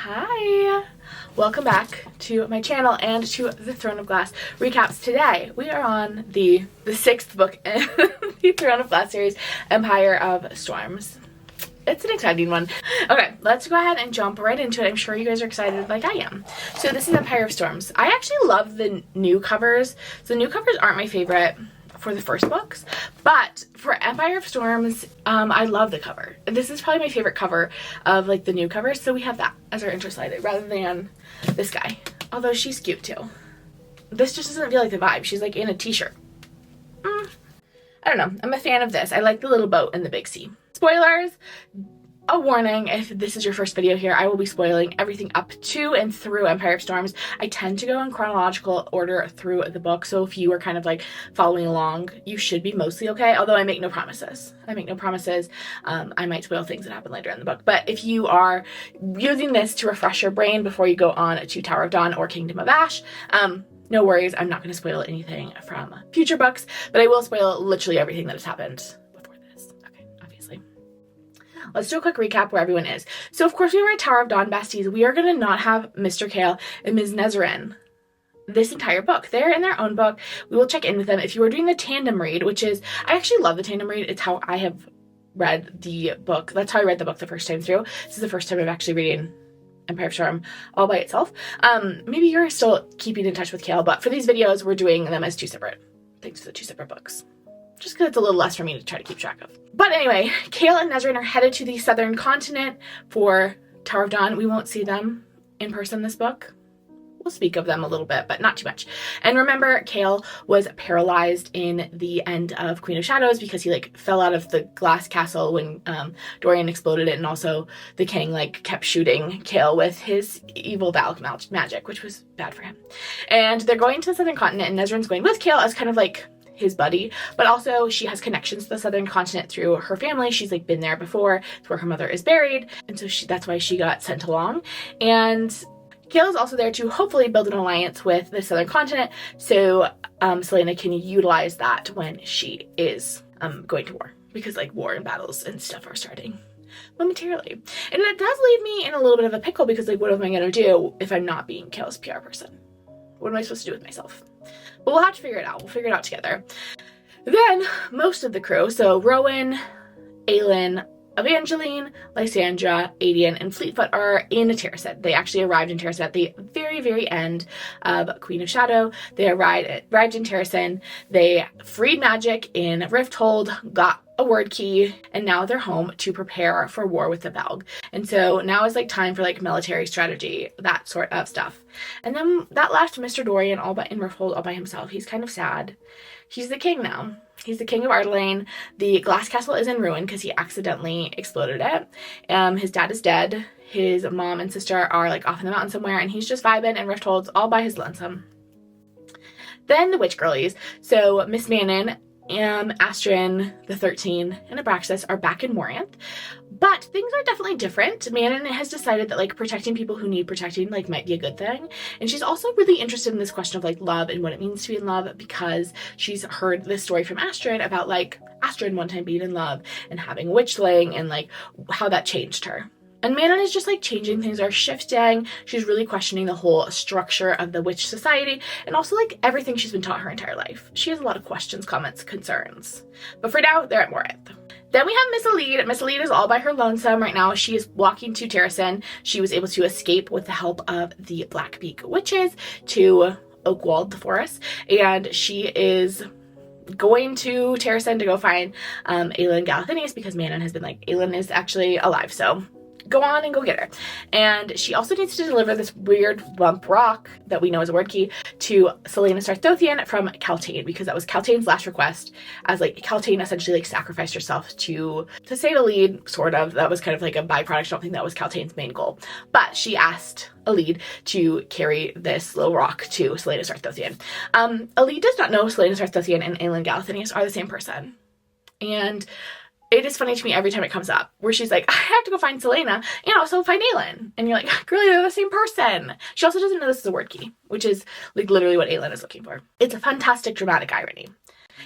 Hi! Welcome back to my channel and to the Throne of Glass recaps. Today we are on the sixth book in the Throne of Glass series, Empire of Storms. It's an exciting one. Okay, let's go ahead and jump right into it. I'm sure you guys are excited like I am. So this is Empire of Storms. I actually love the new covers. So the new covers aren't my favorite for the first books, but for Empire of Storms, I love the cover. This is probably my favorite cover of like the new covers, so we have that as our intro slide rather than this guy, although she's cute too. This just doesn't feel like the vibe. She's like in a t-shirt. I don't know, I'm a fan of this. I like the little boat and the big sea. Spoilers, a warning, if this is your first video here, I will be spoiling everything up to and through Empire of Storms. I tend to go in chronological order through the book, so if you are kind of like following along, you should be mostly okay, although I make no promises. I might spoil things that happen later in the book, but if you are using this to refresh your brain before you go on to Tower of Dawn or Kingdom of Ash, no worries, I'm not going to spoil anything from future books, but I will spoil literally everything that has happened before this. Okay, obviously. Let's do a quick recap where everyone is. So, of course, we were at Tower of Dawn besties. We are going to not have Mr. Chaol and Ms. Nesryn this entire book. They're in their own book. We will check in with them. If you are doing the tandem read, which is, I actually love the tandem read. It's how I have read the book. That's how I read the book the first time through. This is the first time I'm actually reading Empire of Storm all by itself. Maybe you're still keeping in touch with Chaol, but for these videos, we're doing them as two separate things for the two separate books. Just because it's a little less for me to try to keep track of. But anyway, Chaol and Nesryn are headed to the southern continent for Tower of Dawn. We won't see them in person this book. We'll speak of them a little bit, but not too much. And remember, Chaol was paralyzed in the end of Queen of Shadows because he like fell out of the glass castle when Dorian exploded it, and also the king like kept shooting Chaol with his evil Valk magic, which was bad for him. And they're going to the southern continent, and Nesryn's going with Chaol as kind of like his buddy, but also she has connections to the southern continent through her family. She's like been there before. It's where her mother is buried, and so that's why she got sent along. And Chaol is also there to hopefully build an alliance with the southern continent, so Selena can utilize that when she is going to war, because like war and battles and stuff are starting momentarily. And that does leave me in a little bit of a pickle, because like what am I going to do if I'm not being Chaol's PR person? What am I supposed to do with myself? But we'll have to figure it out. We'll figure it out together. Then most of the crew, so Rowan, Aelin, Evangeline, Lysandra, Adian, and Fleetfoot are in Terransen. They actually arrived in Terransen at the very, very end of Queen of Shadow. They arrived in Terransen. They freed magic in Rifthold, got a word key, and now they're home to prepare for war with the Belg. And so now is like time for like military strategy, that sort of stuff. And then that left Mr. Dorian in Rifthold all by himself. He's kind of sad. He's the king now. He's the king of Ardelane. The glass castle is in ruin because he accidentally exploded it. His dad is dead. His mom and sister are like off in the mountain somewhere, and he's just vibing in Rifthold's all by his lonesome. Then the witch girlies. So Miss Manon, Astrid, the 13, and Abraxas are back in Morinth, but things are definitely different. Manon has decided that like protecting people who need protecting like might be a good thing, and she's also really interested in this question of like love and what it means to be in love, because she's heard this story from Astrid about like Astrid one time being in love and having witchling and like how that changed her. And Manon is just like changing, things are shifting. She's really questioning the whole structure of the witch society and also like everything she's been taught her entire life. She has a lot of questions, comments, concerns. But for now, they're at Morinth. Then we have Miss Elide. Miss Elide is all by her lonesome right now. She is walking to Terransen. She was able to escape with the help of the Blackbeak witches to Oakwald, the forest, and she is going to Terransen to go find Aelin Galathynius, because Manon has been like, Aelin is actually alive, so go on and go get her. And she also needs to deliver this weird lump rock that we know is a word key to Selena Sarthothian from Kaltain, because that was Kaltain's last request, as like Kaltain essentially like sacrificed herself to save Elide, sort of. That was kind of like a byproduct. I don't think that was Kaltain's main goal, but she asked Elide to carry this little rock to Selena Sarthothian. Elide does not know Selena Sarthothian and Aelin Galathynius are the same person, and it is funny to me every time it comes up, where she's like, I have to go find Selena and also find Aelin. And you're like, girlie, they're the same person. She also doesn't know this is a word key, which is like literally what Aelin is looking for. It's a fantastic dramatic irony.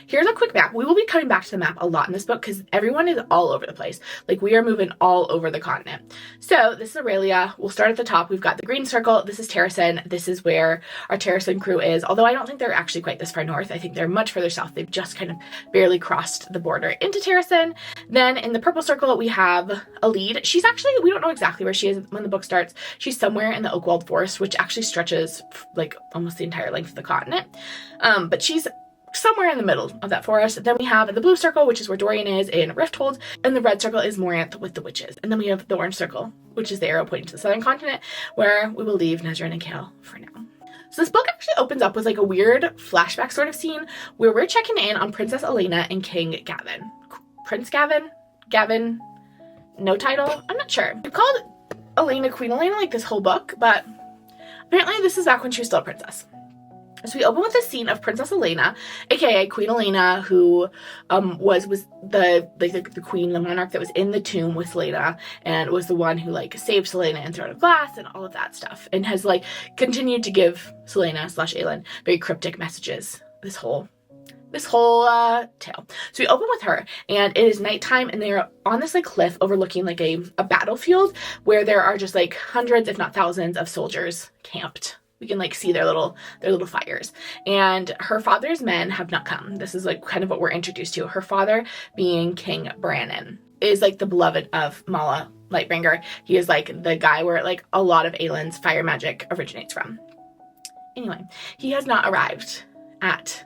Here's a quick map. We will be coming back to the map a lot in this book because everyone is all over the place. Like, we are moving all over the continent. So this is Erilea. We'll start at the top. We've got the green circle. This is Terransen. This is where our Terransen crew is, although I don't think they're actually quite this far north. I think they're much further south. They've just kind of barely crossed the border into Terransen. Then in the purple circle, we have Elide. She's actually, we don't know exactly where she is when the book starts. She's somewhere in the Oakwald Forest, which actually stretches like almost the entire length of the continent. But she's somewhere in the middle of that forest. Then we have the blue circle, which is where Dorian is in Rifthold, and the red circle is Morinth with the witches. And then we have the orange circle, which is the arrow pointing to the southern continent, where we will leave Nesryn and Chaol for now. So this book actually opens up with like a weird flashback sort of scene where we're checking in on Princess Elena and King Gavin. Prince Gavin? Gavin? No title? I'm not sure. We've called Elena Queen Elena like this whole book, but apparently this is back when she was still a princess. So we open with a scene of Princess Elena, aka Queen Elena, who was the queen, the monarch that was in the tomb with Selena, and was the one who like saved Selena in Throne of Glass and all of that stuff, and has like continued to give Selena / Aelin very cryptic messages this whole tale. So we open with her, and it is nighttime, and they're on this like cliff overlooking like a battlefield where there are just like hundreds, if not thousands, of soldiers camped. We can like see their little fires, and her father's men have not come. This is like kind of what we're introduced to. Her father, being King Brannon, is like the beloved of Mala Lightbringer. He is like the guy where like a lot of Aelin's fire magic originates from. Anyway, he has not arrived at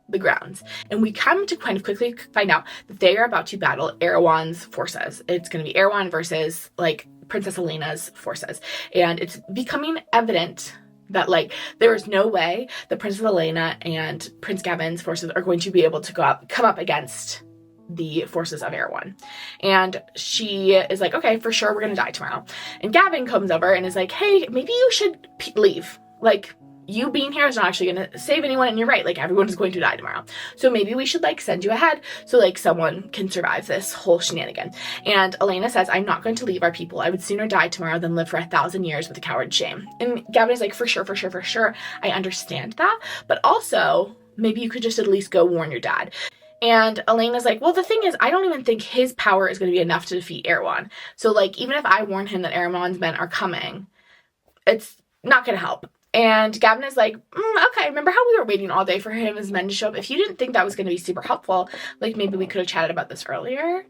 the grounds, and we come to kind of quickly find out that they are about to battle Erawan's forces. It's going to be Erawan versus like Princess Elena's forces, and it's becoming evident that like there is no way that Princess Elena and Prince Gavin's forces are going to be able to come up against the forces of Erawan. And she is like, okay, for sure we're gonna die tomorrow. And Gavin comes over and is like, hey, maybe you should leave. Like, you being here is not actually going to save anyone, and you're right, like everyone is going to die tomorrow. So maybe we should like send you ahead so like someone can survive this whole shenanigan. And Elena says, I'm not going to leave our people. I would sooner die tomorrow than live for 1,000 years with a coward's shame. And Gavin is like, for sure. I understand that, but also maybe you could just at least go warn your dad. And Elena's like, well, the thing is, I don't even think his power is going to be enough to defeat Erawan. So like, even if I warn him that Erawan's men are coming, it's not going to help. And Gavin is like, okay, remember how we were waiting all day for him as men to show up? If you didn't think that was going to be super helpful, like maybe we could have chatted about this earlier.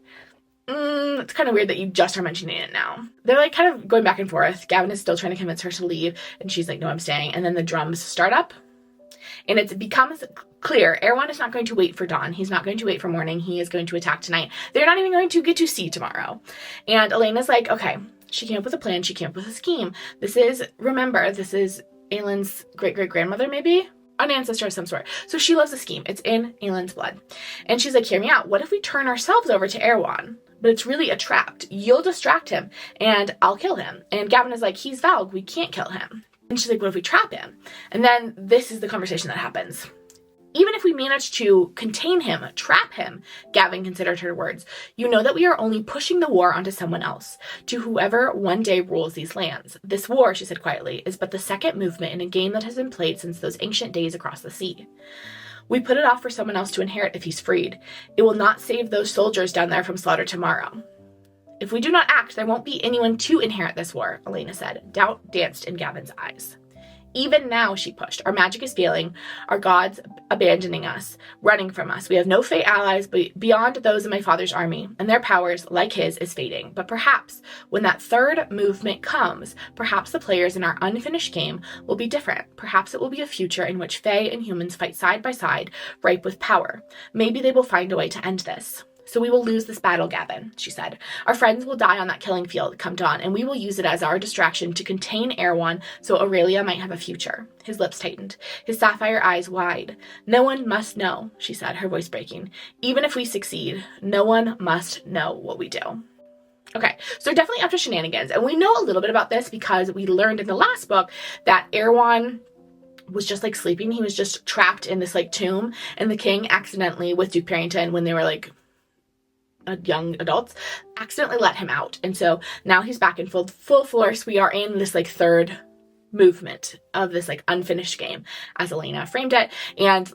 It's kind of weird that you just are mentioning it now. They're like kind of going back and forth. Gavin is still trying to convince her to leave, and she's like, no, I'm staying. And then the drums start up, and it becomes clear Erawan is not going to wait for dawn. He's not going to wait for morning. He is going to attack tonight. They're not even going to get to see tomorrow. And Elena's like, okay, she came up with a plan. She came up with a scheme. This is Aelin's great-great-grandmother, maybe? An ancestor of some sort. So she loves a scheme. It's in Aelin's blood. And she's like, hear me out. What if we turn ourselves over to Erawan? But it's really a trap. You'll distract him, and I'll kill him. And Gavin is like, he's Valg. We can't kill him. And she's like, what if we trap him? And then this is the conversation that happens. Even if we manage to contain him, trap him, Gavin considered her words, you know that we are only pushing the war onto someone else, to whoever one day rules these lands. This war, she said quietly, is but the second movement in a game that has been played since those ancient days across the sea. We put it off for someone else to inherit if he's freed. It will not save those soldiers down there from slaughter tomorrow. If we do not act, there won't be anyone to inherit this war, Elena said. Doubt danced in Gavin's eyes. Even now, she pushed, our magic is failing, our gods abandoning us, running from us. We have no fey allies beyond those in my father's army, and their powers, like his, is fading. But perhaps, when that third movement comes, perhaps the players in our unfinished game will be different. Perhaps it will be a future in which fey and humans fight side by side, ripe with power. Maybe they will find a way to end this. So we will lose this battle, Gavin, she said. Our friends will die on that killing field come dawn, and we will use it as our distraction to contain Erawan so Erilea might have a future. His lips tightened, his sapphire eyes wide. No one must know, she said, her voice breaking. Even if we succeed, no one must know what we do. Okay, so definitely after shenanigans, and we know a little bit about this because we learned in the last book that Erawan was just like sleeping. He was just trapped in this like tomb, and the king accidentally, with Duke Parrington, when they were like young adults, accidentally let him out. And so now he's back in full force. We are in this like third movement of this like unfinished game, as Elena framed it. And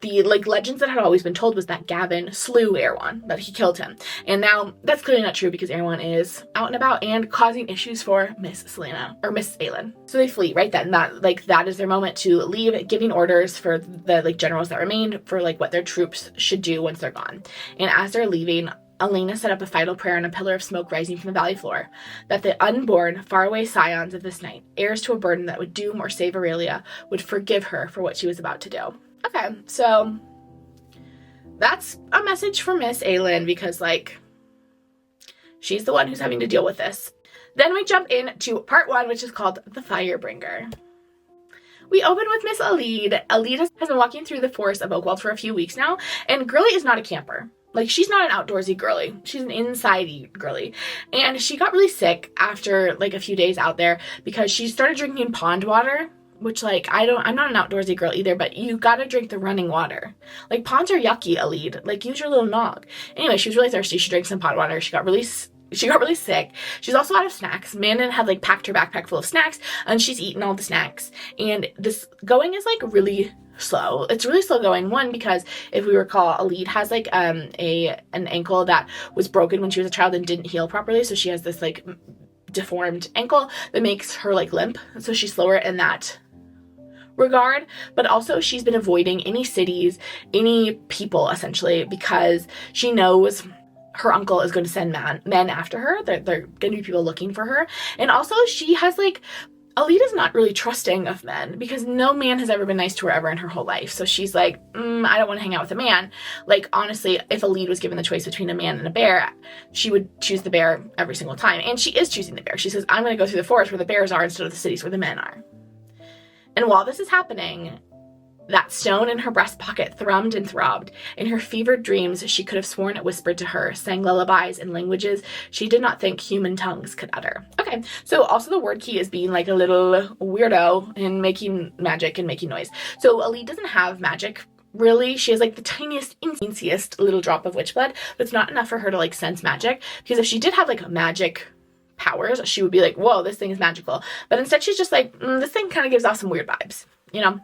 the like legends that had always been told was that Gavin slew Erawan, that he killed him. And now that's clearly not true because Erawan is out and about and causing issues for Miss Aelin. So they flee right then. That is their moment to leave, giving orders for the like generals that remained for like what their troops should do once they're gone. And as they're leaving, Elena set up a final prayer on a pillar of smoke rising from the valley floor, that the unborn, faraway scions of this night, heirs to a burden that would doom or save Erilea, would forgive her for what she was about to do. Okay, so that's a message for Miss Aelin because, like, she's the one who's having to deal with this. Then we jump into part 1, which is called The Firebringer. We open with Miss Elide. Elide has been walking through the forest of Oakwald for a few weeks now, and girly is not a camper. Like, she's not an outdoorsy girly. She's an inside-y girly. And she got really sick after, like, a few days out there because she started drinking pond water, which, like, I'm not an outdoorsy girl either, but you gotta drink the running water. Like, ponds are yucky, Elide. Like, use your little nog. Anyway, she was really thirsty. She drank some pond water. She got really sick. She's also out of snacks. Manon had, like, packed her backpack full of snacks, and she's eaten all the snacks. And this going is, like, really slow. It's really slow going. One, because if we recall, Elide has like an ankle that was broken when she was a child and didn't heal properly, so she has this like deformed ankle that makes her like limp, so she's slower in that regard. But also she's been avoiding any cities, any people essentially, because she knows her uncle is going to send men after her. They're going to be people looking for her. And also she has like, Elide is not really trusting of men because no man has ever been nice to her ever in her whole life. So she's like, I don't want to hang out with a man. Like, honestly, if Elide was given the choice between a man and a bear, she would choose the bear every single time. And she is choosing the bear. She says, I'm going to go through the forest where the bears are instead of the cities where the men are. And while this is happening, that stone in her breast pocket thrummed and throbbed. In her fevered dreams, she could have sworn it whispered to her, sang lullabies in languages she did not think human tongues could utter. Okay, so also the word key is being like a little weirdo and making magic and making noise. So Elide doesn't have magic, really. She has like the tiniest, insiest little drop of witch blood, but it's not enough for her to like sense magic, because if she did have like magic powers, she would be like, whoa, this thing is magical. But instead she's just like, this thing kind of gives off some weird vibes, you know?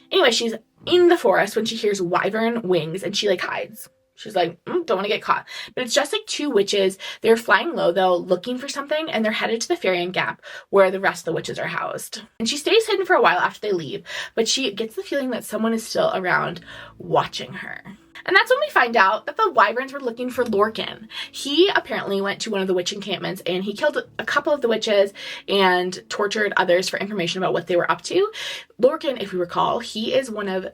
Anyway, she's in the forest when she hears wyvern wings and she like hides. She's like, don't want to get caught. But it's just like two witches. They're flying low though, looking for something, and they're headed to the Farian Gap where the rest of the witches are housed. And she stays hidden for a while after they leave, but she gets the feeling that someone is still around watching her. And that's when we find out that the wyverns were looking for Lorcan. He apparently went to one of the witch encampments and he killed a couple of the witches and tortured others for information about what they were up to. Lorcan, if we recall, he is one of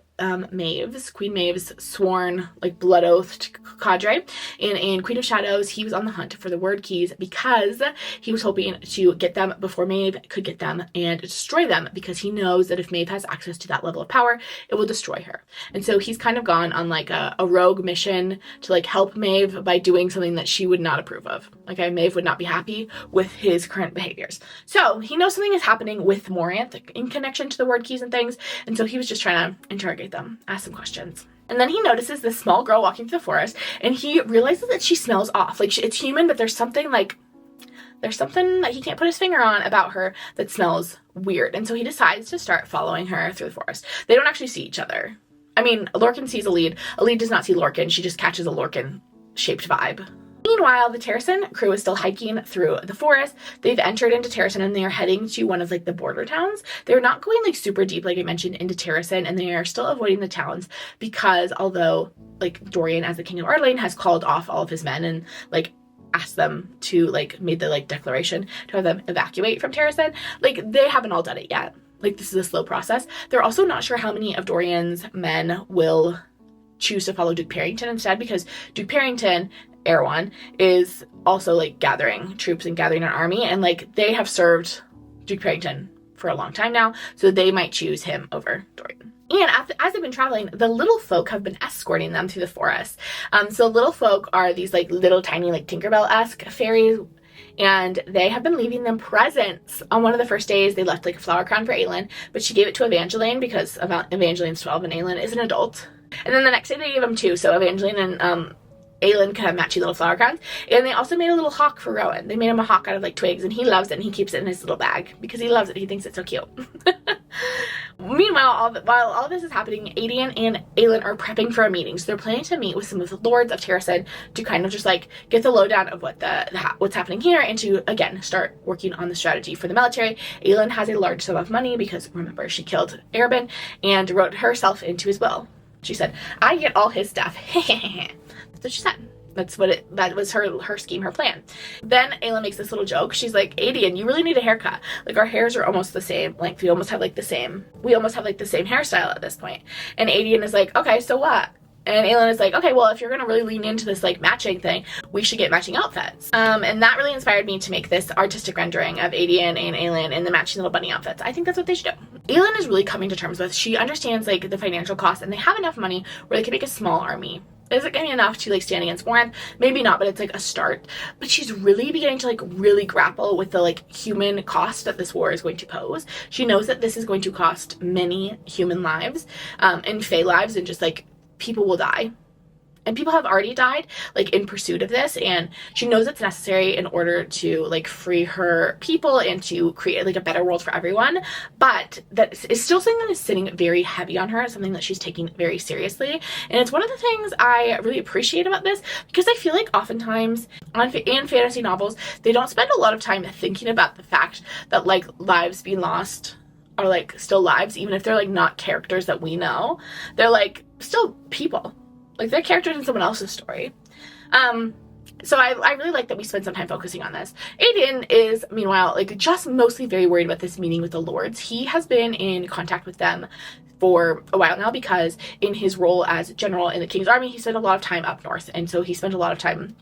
Queen Maeve's sworn, like, blood-oathed cadre. And in Queen of Shadows, he was on the hunt for the word keys because he was hoping to get them before Maeve could get them and destroy them, because he knows that if Maeve has access to that level of power, it will destroy her. And so he's kind of gone on, like, a rogue mission to, like, help Maeve by doing something that she would not approve of. Okay, Maeve would not be happy with his current behaviors. So he knows something is happening with Moranth in connection to the word keys and things, and so he was just trying to interrogate them, ask some questions. And then he notices this small girl walking through the forest, and he realizes that she smells off. Like, it's human, but there's something that he can't put his finger on about her that smells weird. And so he decides to start following her through the forest. They don't actually see each other. I mean, Lorcan sees Elide. Elide does not see Lorcan. She just catches a Lorcan-shaped vibe. Meanwhile, the Terransen crew is still hiking through the forest. They've entered into Terransen and they are heading to one of like the border towns. They're not going like super deep, like I mentioned, into Terransen, and they are still avoiding the towns because although like Dorian as the king of Arlane has called off all of his men and like asked them to like made the like declaration to have them evacuate from Terransen, like they haven't all done it yet. Like this is a slow process. They're also not sure how many of Dorian's men will choose to follow Duke Parrington instead, because Duke Parrington, Erawan, is also like gathering troops and gathering an army, and like they have served Duke Parrington for a long time now, so they might choose him over Dorian. And as they've been traveling, the little folk have been escorting them through the forest. So little folk are these like little tiny like Tinkerbell-esque fairies, and they have been leaving them presents. On one of the first days, they left like a flower crown for Aelin, but she gave it to Evangeline because Evangeline's 12 and Aelin is an adult. And then the next day they gave them two, so Evangeline and Aelin could have matching little flower crowns. And they also made a little hawk for Rowan. They made him a hawk out of like twigs, and he loves it, and he keeps it in his little bag because he loves it. He thinks it's so cute. Meanwhile, while all this is happening, Adian and Aelin are prepping for a meeting. So they're planning to meet with some of the lords of Terransen to kind of just like get the lowdown of what's happening here, and to again start working on the strategy for the military. Aelin has a large sum of money because remember she killed Erawan and wrote herself into his will. She said, "I get all his stuff." That's what she said. That was her scheme, her plan. Then Aelin makes this little joke. She's like, "Adian, you really need a haircut. Like, our hairs are almost the same length. We almost have like the same hairstyle at this point." And Adian is like, "Okay, so what?" And Aelin is like, "Okay, well, if you're gonna really lean into this like matching thing, we should get matching outfits." And that really inspired me to make this artistic rendering of Adian and Aelin in the matching little bunny outfits. I think that's what they should do. Aelin is really coming to terms with, she understands like the financial costs, and they have enough money where they can make a small army. Is it going to be enough to like stand against Warren? Maybe not, but it's like a start. But she's really beginning to like really grapple with the like human cost that this war is going to pose. She knows that this is going to cost many human lives, and fae lives, and just like people will die. And people have already died, like, in pursuit of this, and she knows it's necessary in order to, like, free her people and to create, like, a better world for everyone, but that is still something that is sitting very heavy on her, something that she's taking very seriously, and it's one of the things I really appreciate about this, because I feel like oftentimes in fantasy novels, they don't spend a lot of time thinking about the fact that, like, lives being lost are, like, still lives, even if they're, like, not characters that we know. They're, like, still people. Like, they're characters in someone else's story. So I really like that we spend some time focusing on this. Adian is, meanwhile, like, just mostly very worried about this meeting with the lords. He has been in contact with them for a while now, because in his role as general in the King's Army, he spent a lot of time up north, and so he spent a lot of time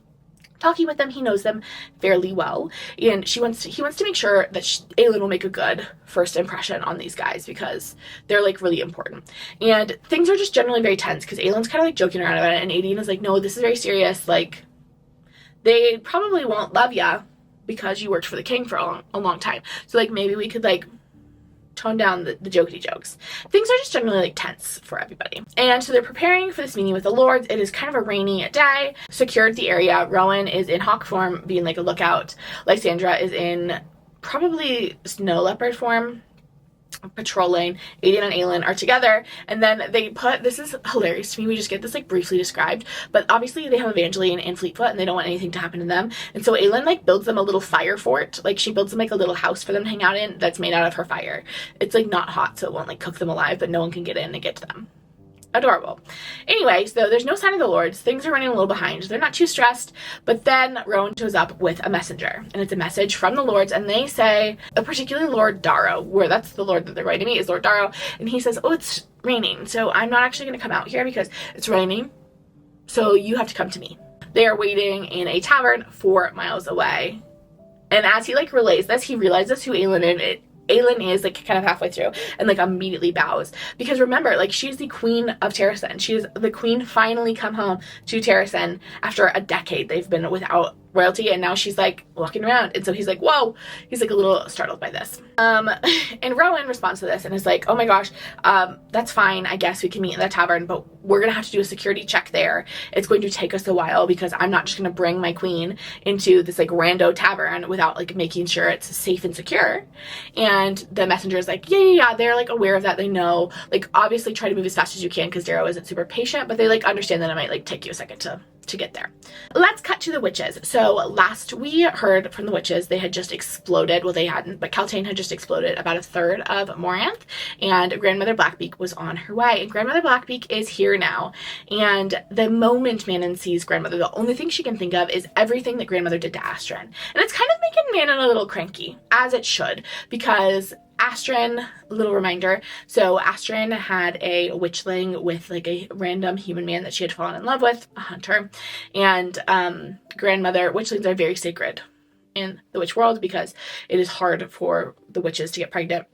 talking with them. He knows them fairly well, and he wants to make sure that Aelin will make a good first impression on these guys, because they're like really important. And things are just generally very tense because Aelin's kind of like joking around about it, and Adian is like, "No, this is very serious. Like, they probably won't love ya because you worked for the king for a long time. So like maybe we could like tone down the jokey jokes." Things are just generally like tense for everybody. And so they're preparing for this meeting with the lords. It is kind of a rainy day. Secured the area. Rowan is in hawk form, being like a lookout. Lysandra is in probably snow leopard form, patrolling. Adian and Aelin are together, and then they put, this is hilarious to me, we just get this like briefly described, but obviously they have Evangeline and Fleetfoot, and they don't want anything to happen to them, and so Aelin like builds them a little fire fort. Like, she builds them like a little house for them to hang out in that's made out of her fire. It's like not hot, so it won't like cook them alive, but no one can get in and get to them. Adorable. Anyway, so there's no sign of the lords. Things are running a little behind. They're not too stressed, but then Rowan shows up with a messenger, and it's a message from the lords, and they say, a particular Lord Darrow, where that's the lord that they're writing to me, is Lord Darrow, and he says, "Oh, it's raining, so I'm not actually going to come out here because it's raining, so you have to come to me." They are waiting in a tavern 4 miles away, and as he like relays this, he realizes who Aelin is, like, kind of halfway through, and like immediately bows, because remember, like, she's the queen of Terransen. She's the queen finally come home to Terransen after a decade they've been without royalty, and now she's like walking around, and so he's like, whoa, he's like a little startled by this. And Rowan responds to this and is like, "Oh my gosh, that's fine, I guess we can meet in the tavern, but we're gonna have to do a security check there. It's going to take us a while, because I'm not just gonna bring my queen into this like rando tavern without like making sure it's safe and secure." And the messenger is like, yeah, they're like aware of that, they know, like, obviously try to move as fast as you can because Darrow isn't super patient, but they like understand that it might like take you a second to get there. Let's cut to the witches. So last we heard from the witches, they had just exploded, well, they hadn't, but Kaltain had just exploded about a third of Moranth, and Grandmother Blackbeak was on her way, and Grandmother Blackbeak is here now. And the moment Manon sees Grandmother, the only thing she can think of is everything that Grandmother did to Astrid, and it's kind of making Manon a little cranky, as it should, because Astrid, little reminder, so Astrid had a witchling with like a random human man that she had fallen in love with, a hunter, and Grandmother, witchlings are very sacred in the witch world because it is hard for the witches to get pregnant.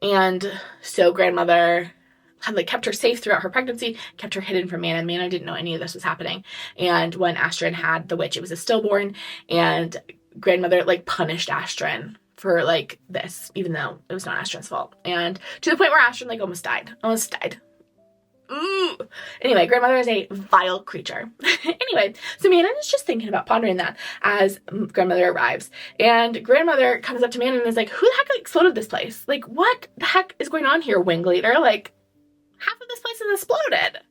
And so Grandmother had like kept her safe throughout her pregnancy, kept her hidden from Manon. Manon didn't know any of this was happening, and when Astrid had the witch, it was a stillborn, and Grandmother like punished Astrid for like this, even though it was not Astrid's fault, and to the point where Astrid like almost died. Ooh. Anyway, grandmother is a vile creature. Anyway, so Manon is just thinking about pondering that as grandmother arrives. And grandmother comes up to Manon and is like, who the heck exploded this place? Like, what the heck is going on here, wing leader? Like, half of this place has exploded.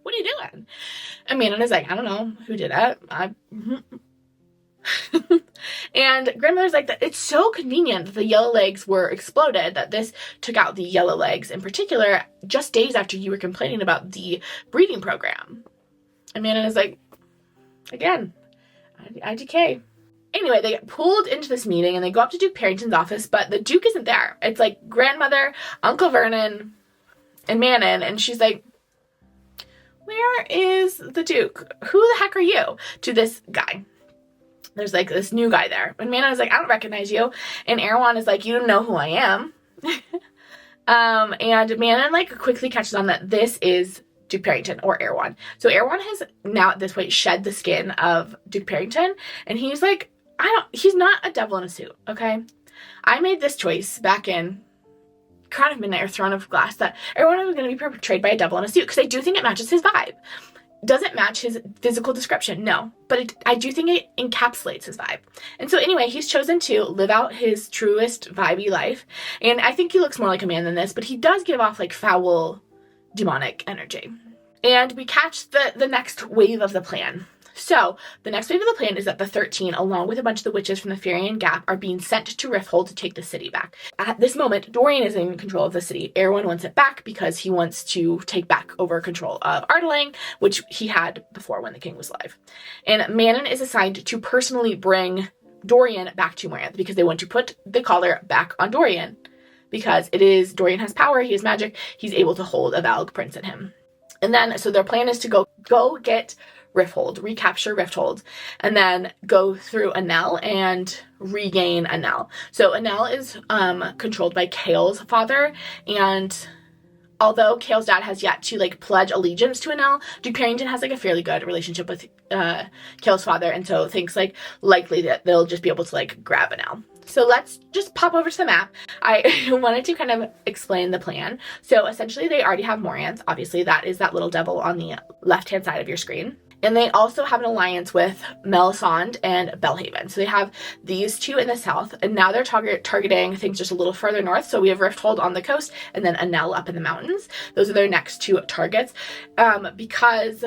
What are you doing? And Manon is like, I don't know who did that. And grandmother's like, that it's so convenient that the yellow legs were exploded, that this took out the yellow legs in particular just days after you were complaining about the breeding program. And Manon is like, again, IDK. Anyway, they get pulled into this meeting and they go up to Duke Parrington's office, but the Duke isn't there. It's like grandmother, Uncle Vernon, and Manon, and she's like, where is the Duke? Who the heck are you? To this guy. There's like this new guy there. And Manon is like, I don't recognize you. And Erawan is like, you don't know who I am. And Manon like quickly catches on that this is Duke Parrington or Erawan. So Erawan has now at this point shed the skin of Duke Parrington. And he's like, he's not a devil in a suit, okay? I made this choice back in Crown of Midnight or Throne of Glass that Erawan was going to be portrayed by a devil in a suit because I do think it matches his vibe. Does it match his physical description? No. But I do think it encapsulates his vibe. And so anyway, he's chosen to live out his truest vibey life. And I think he looks more like a man than this, but he does give off like foul, demonic energy. And we catch the next wave of the plan. So, the next wave of the plan is that the 13, along with a bunch of the witches from the Farian Gap, are being sent to Rifthold to take the city back. At this moment, Dorian is in control of the city. Erawan wants it back because he wants to take back over control of Ardelang, which he had before when the king was alive. And Manon is assigned to personally bring Dorian back to Morinth because they want to put the collar back on Dorian. Because Dorian has power, he has magic, he's able to hold a Valg prince in him. And then, so their plan is to go get Rifthold, recapture Rifthold, and then go through Anel and regain Anel. So Anel is controlled by Chaol's father, and although Chaol's dad has yet to like pledge allegiance to Anel, Duke Parrington has like a fairly good relationship with Chaol's father, and so thinks like likely that they'll just be able to like grab Anel. So let's just pop over to the map. I wanted to kind of explain the plan. So essentially they already have Morinth. Obviously that is that little devil on the left-hand side of your screen. And they also have an alliance with Melisande and Belhaven. So they have these two in the south, and now they're targeting things just a little further north. So we have Rifthold on the coast, and then Anel up in the mountains. Those are their next two targets. Because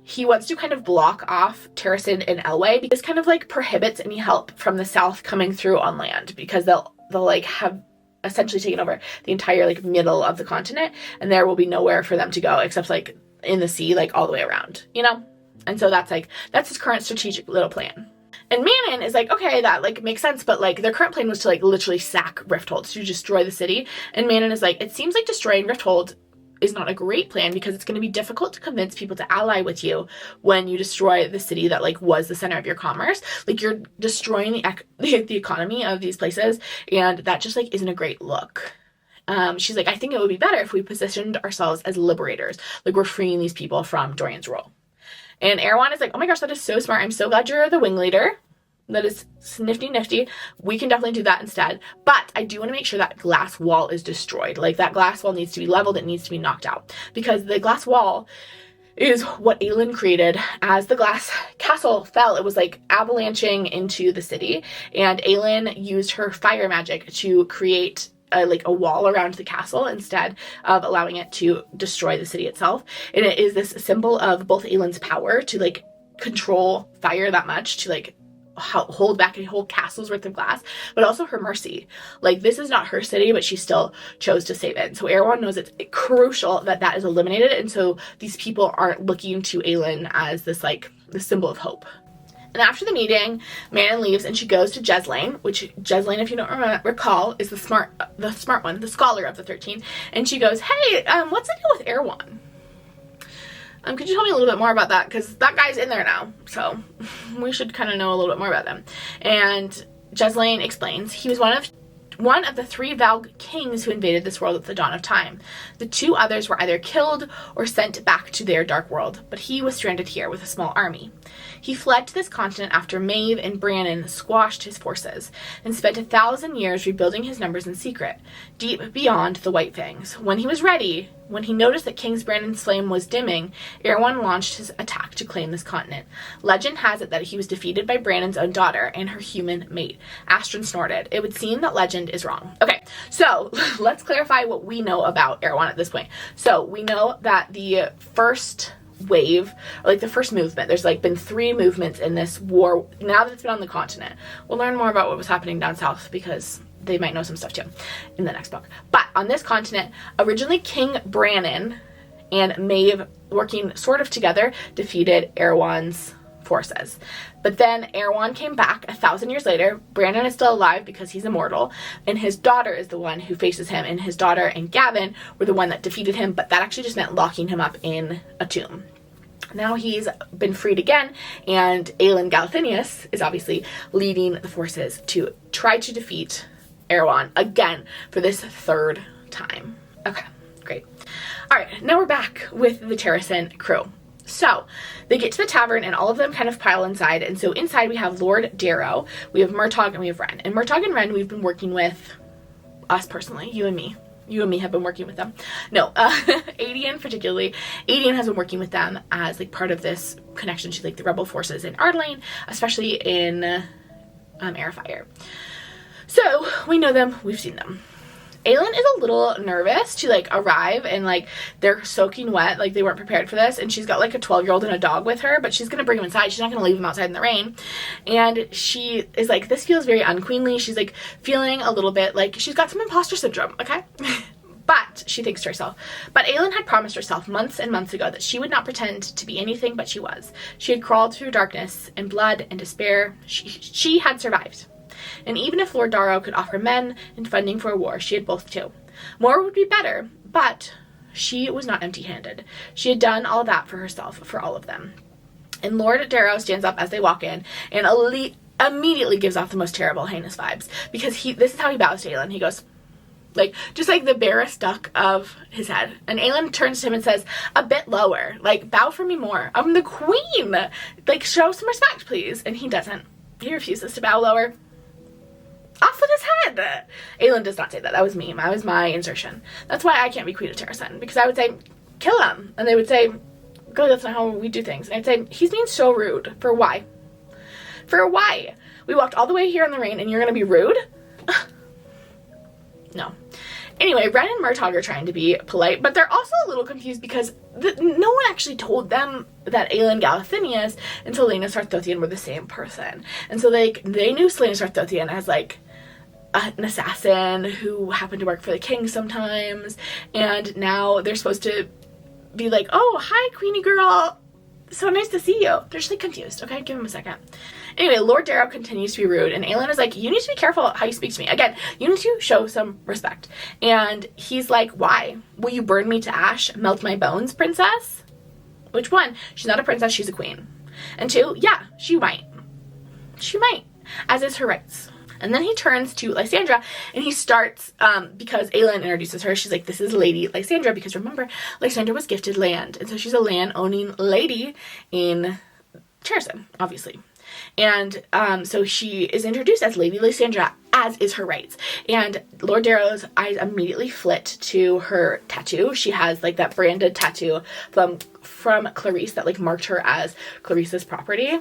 he wants to kind of block off Terransen and Elway, because kind of like prohibits any help from the south coming through on land, because they'll like have essentially taken over the entire like middle of the continent, and there will be nowhere for them to go except like in the sea, like all the way around, you know? And so that's his current strategic little plan. And Manon is like, okay, that like makes sense, but like their current plan was to like literally sack Rifthold, to destroy the city. And Manon is like, it seems like destroying Rifthold is not a great plan because it's going to be difficult to convince people to ally with you when you destroy the city that like was the center of your commerce. Like you're destroying the economy of these places, and that just like isn't a great look. She's like, I think it would be better if we positioned ourselves as liberators, like we're freeing these people from Dorian's rule. And Erawan is like, oh my gosh, that is so smart. I'm so glad you're the wing leader. That is nifty. We can definitely do that instead. But I do want to make sure that glass wall is destroyed. Like that glass wall needs to be leveled. It needs to be knocked out. Because the glass wall is what Aelin created as the glass castle fell. It was like avalanching into the city. And Aelin used her fire magic to create a wall around the castle instead of allowing it to destroy the city itself. And it is this symbol of both Aelin's power to like control fire that much, to like hold back a whole castle's worth of glass, but also her mercy. Like this is not her city, but she still chose to save it. And so Erawan knows it's crucial that that is eliminated, and so these people aren't looking to Aelin as this like the symbol of hope. And after the meeting, Manon leaves and she goes to Jesslain, which Jesslain, if you don't recall, is the smart one, the scholar of the 13. And she goes, hey, what's the deal with Erawan? Could you tell me a little bit more about that? Because that guy's in there now, so we should kind of know a little bit more about them. And Jesslain explains he was one of the 3 Valg kings who invaded this world at the dawn of time. The 2 others were either killed or sent back to their dark world, but he was stranded here with a small army. He fled to this continent after Maeve and Brannon squashed his forces, and spent 1,000 years rebuilding his numbers in secret, deep beyond the White Fangs. When he was ready, When he noticed that King Brannon's flame was dimming, Erawan launched his attack to claim this continent. Legend has it that he was defeated by Brannon's own daughter and her human mate. Astrid snorted. It would seem that legend is wrong. Okay, so let's clarify what we know about Erawan at this point. So we know that the first wave, or like the first movement, there's like been 3 movements in this war now that it's been on the continent. We'll learn more about what was happening down south because they might know some stuff too in the next book. But on this continent, originally King Brannon and Maeve, working sort of together, defeated Erawan's forces. But then Erawan came back 1,000 years later. Brannon is still alive because he's immortal, and his daughter is the one who faces him, and his daughter and Gavin were the one that defeated him, but that actually just meant locking him up in a tomb. Now he's been freed again, and Aelin Galathinius is obviously leading the forces to try to defeat Erawan again for this 3rd time. Okay, great. All right, now we're back with the Terransen Crew. So they get to the tavern and all of them kind of pile inside. And so inside we have Lord Darrow, we have Murtagh, and we have Wren. And Murtagh and Wren we've been working with, us personally, you and me. You and me have been working with them. No, Adian particularly. Adian has been working with them as like part of this connection to like the rebel forces in Ardlane, especially in Airfire. So we know them, we've seen them. Aelin is a little nervous to like arrive and like they're soaking wet, like they weren't prepared for this, and she's got like a 12-year-old and a dog with her, but she's gonna bring him inside. She's not gonna leave him outside in the rain. And she is like, this feels very unqueenly. She's like feeling a little bit like she's got some imposter syndrome, okay? But she thinks to herself, but Aelin had promised herself months and months ago that she would not pretend to be anything but she was. She had crawled through darkness and blood and despair. She had survived. And even if Lord Darrow could offer men and funding for a war, she had both too. More would be better, but she was not empty-handed. She had done all that for herself, for all of them. And Lord Darrow stands up as they walk in, and immediately gives off the most terrible, heinous vibes. Because this is how he bows to Aelin. He goes, like, just like the barest duck of his head. And Aelin turns to him and says, a bit lower. Like, bow for me more. I'm the queen. Like, show some respect, please. And he doesn't. He refuses to bow lower. Off with his head! Aelin does not say that. That was me. That was my insertion. That's why I can't be Queen of Terransen. Because I would say, kill him. And they would say, go, that's not how we do things. And I'd say, he's being so rude. For why? For why? We walked all the way here in the rain and you're going to be rude? No. Anyway, Wren and Murtagh are trying to be polite, but they're also a little confused because no one actually told them that Aelin Galathinius and Selena Sarthothian were the same person. And so, like, they knew Selena Sarthothian as, like, an assassin who happened to work for the king sometimes, and now they're supposed to be like, oh, hi, Queenie girl, so nice to see you. They're just, like, confused, okay? Give them a second. Anyway, Lord Darrow continues to be rude, and Aelin is like, you need to be careful how you speak to me. Again, you need to show some respect. And he's like, why? Will you burn me to ash, melt my bones, princess? Which one? She's not a princess, she's a queen. And 2, yeah, she might. She might, as is her rights. And then he turns to Lysandra, and he starts, because Aelin introduces her, she's like, this is Lady Lysandra, because remember, Lysandra was gifted land, and so she's a land-owning lady in Terransen, obviously. And so she is introduced as Lady Lysandra, as is her rights. And Lord Darrow's eyes immediately flit to her tattoo. She has, like, that branded tattoo from Clarice that, like, marked her as Clarice's property.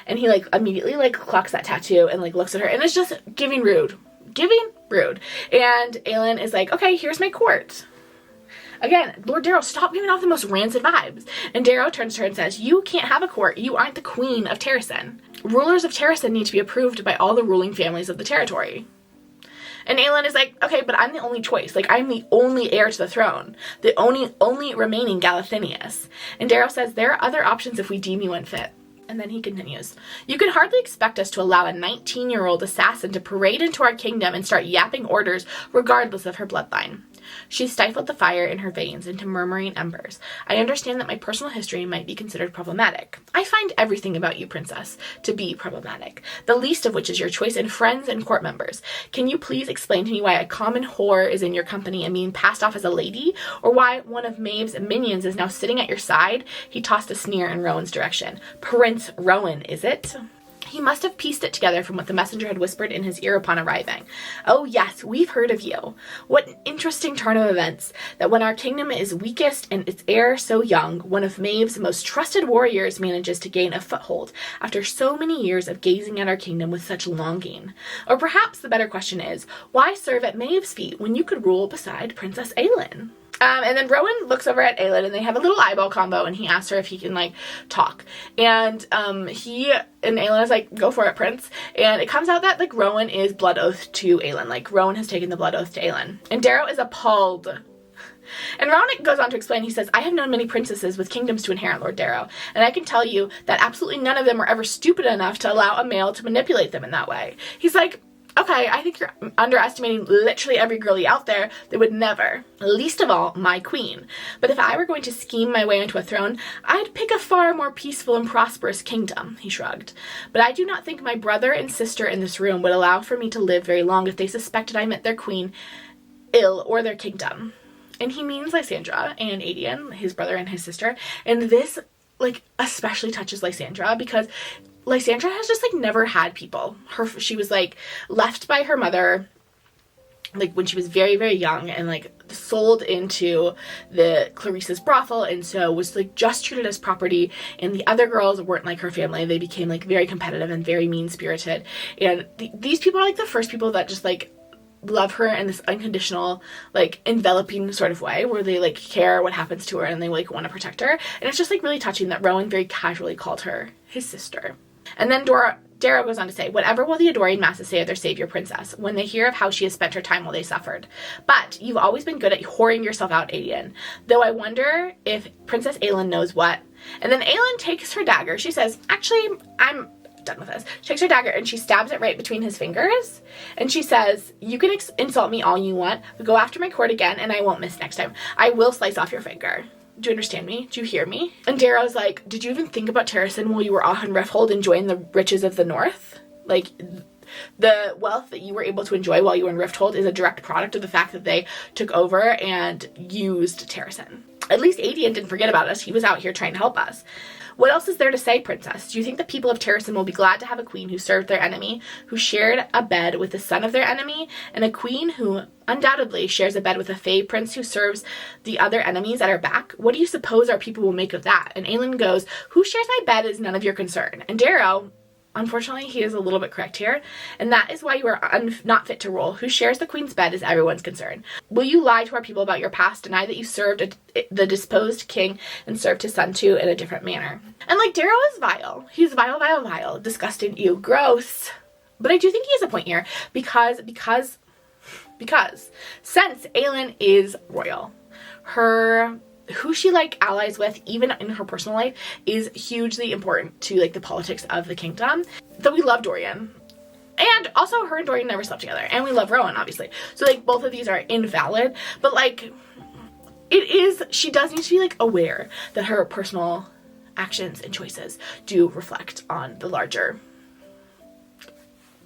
And he, like, immediately, like, clocks that tattoo and, like, looks at her. And it's just giving rude. Giving rude. And Aelin is like, okay, here's my court. Again, Lord Darrow, stop giving off the most rancid vibes. And Darrow turns to her and says, you can't have a court. You aren't the queen of Terransen. Rulers of Terransen need to be approved by all the ruling families of the territory. And Aelin is like, okay, but I'm the only choice. Like, I'm the only heir to the throne. The only remaining Galathinius. And Darrow says, there are other options if we deem you unfit. And then he continues, you can hardly expect us to allow a 19-year-old assassin to parade into our kingdom and start yapping orders regardless of her bloodline. She stifled the fire in her veins into murmuring embers. I understand that my personal history might be considered problematic. I find everything about you, princess, to be problematic, the least of which is your choice in friends and court members. Can you please explain to me why a common whore is in your company and being passed off as a lady, or why one of Maeve's minions is now sitting at your side? He tossed a sneer in Rowan's direction. Prince Rowan, is it? He must have pieced it together from what the messenger had whispered in his ear upon arriving. "Oh yes, we've heard of you. What an interesting turn of events, that when our kingdom is weakest and its heir so young, one of Maeve's most trusted warriors manages to gain a foothold after so many years of gazing at our kingdom with such longing. Or perhaps the better question is, why serve at Maeve's feet when you could rule beside Princess Aelin?" And then Rowan looks over at Aelin and they have a little eyeball combo and he asks her if he can, like, talk. And Aelin is like, "Go for it, Prince." And it comes out that, like, Rowan is blood oath to Aelin. Like, Rowan has taken the blood oath to Aelin. And Darrow is appalled. And Rowan goes on to explain, he says, "I have known many princesses with kingdoms to inherit, Lord Darrow, and I can tell you that absolutely none of them were ever stupid enough to allow a male to manipulate them in that way." He's like, okay, I think you're underestimating literally every girlie out there that would never, least of all, my queen. But if I were going to scheme my way into a throne, I'd pick a far more peaceful and prosperous kingdom," he shrugged. "But I do not think my brother and sister in this room would allow for me to live very long if they suspected I meant their queen ill or their kingdom." And he means Lysandra and Aedion, his brother and his sister. And this, like, especially touches Lysandra because Lysandra has just, like, never had people. She was, like, left by her mother, like, when she was very, very young and, like, sold into the Clarissa's brothel, and so was, like, just treated as property. And the other girls weren't like her family. They became, like, very competitive and very mean-spirited. And these people are, like, the first people that just, like, love her in this unconditional, like, enveloping sort of way where they, like, care what happens to her and they, like, want to protect her. And it's just, like, really touching that Rowan very casually called her his sister. And then Darrow goes on to say, "Whatever will the adoring masses say of their savior princess when they hear of how she has spent her time while they suffered? But you've always been good at whoring yourself out, Aedion. Though I wonder if Princess Aelin knows what." And then Aelin takes her dagger. She says, "Actually, I'm done with this." She takes her dagger and she stabs it right between his fingers. And she says, "You can insult me all you want, but go after my court again and I won't miss next time. I will slice off your finger. Do you understand me? Do you hear me?" And Darrow's like, "Did you even think about Terransen while you were off in Rifthold enjoying the riches of the North? Like, the wealth that you were able to enjoy while you were in Rifthold is a direct product of the fact that they took over and used Terransen. At least Aedion didn't forget about us. He was out here trying to help us. What else is there to say, princess? Do you think the people of Terransen will be glad to have a queen who served their enemy, who shared a bed with the son of their enemy, and a queen who undoubtedly shares a bed with a fae prince who serves the other enemies at her back? What do you suppose our people will make of that?" And Aelin goes, "Who shares my bed is none of your concern." And Darrow, unfortunately, he is a little bit correct here, and that is why you are not fit to rule. Who shares the queen's bed is everyone's concern. Will you lie to our people about your past, deny that you served the disposed king and served his son too in a different manner? And, like, Darrow is vile. He's vile, vile, vile, disgusting, ew, gross. But I do think he has a point here because since Aelin is royal, who she, like, allies with, even in her personal life, is hugely important to, like, the politics of the kingdom. Though we love Dorian. And also, her and Dorian never slept together. And we love Rowan, obviously. So, like, both of these are invalid. But, like, she does need to be, like, aware that her personal actions and choices do reflect on the larger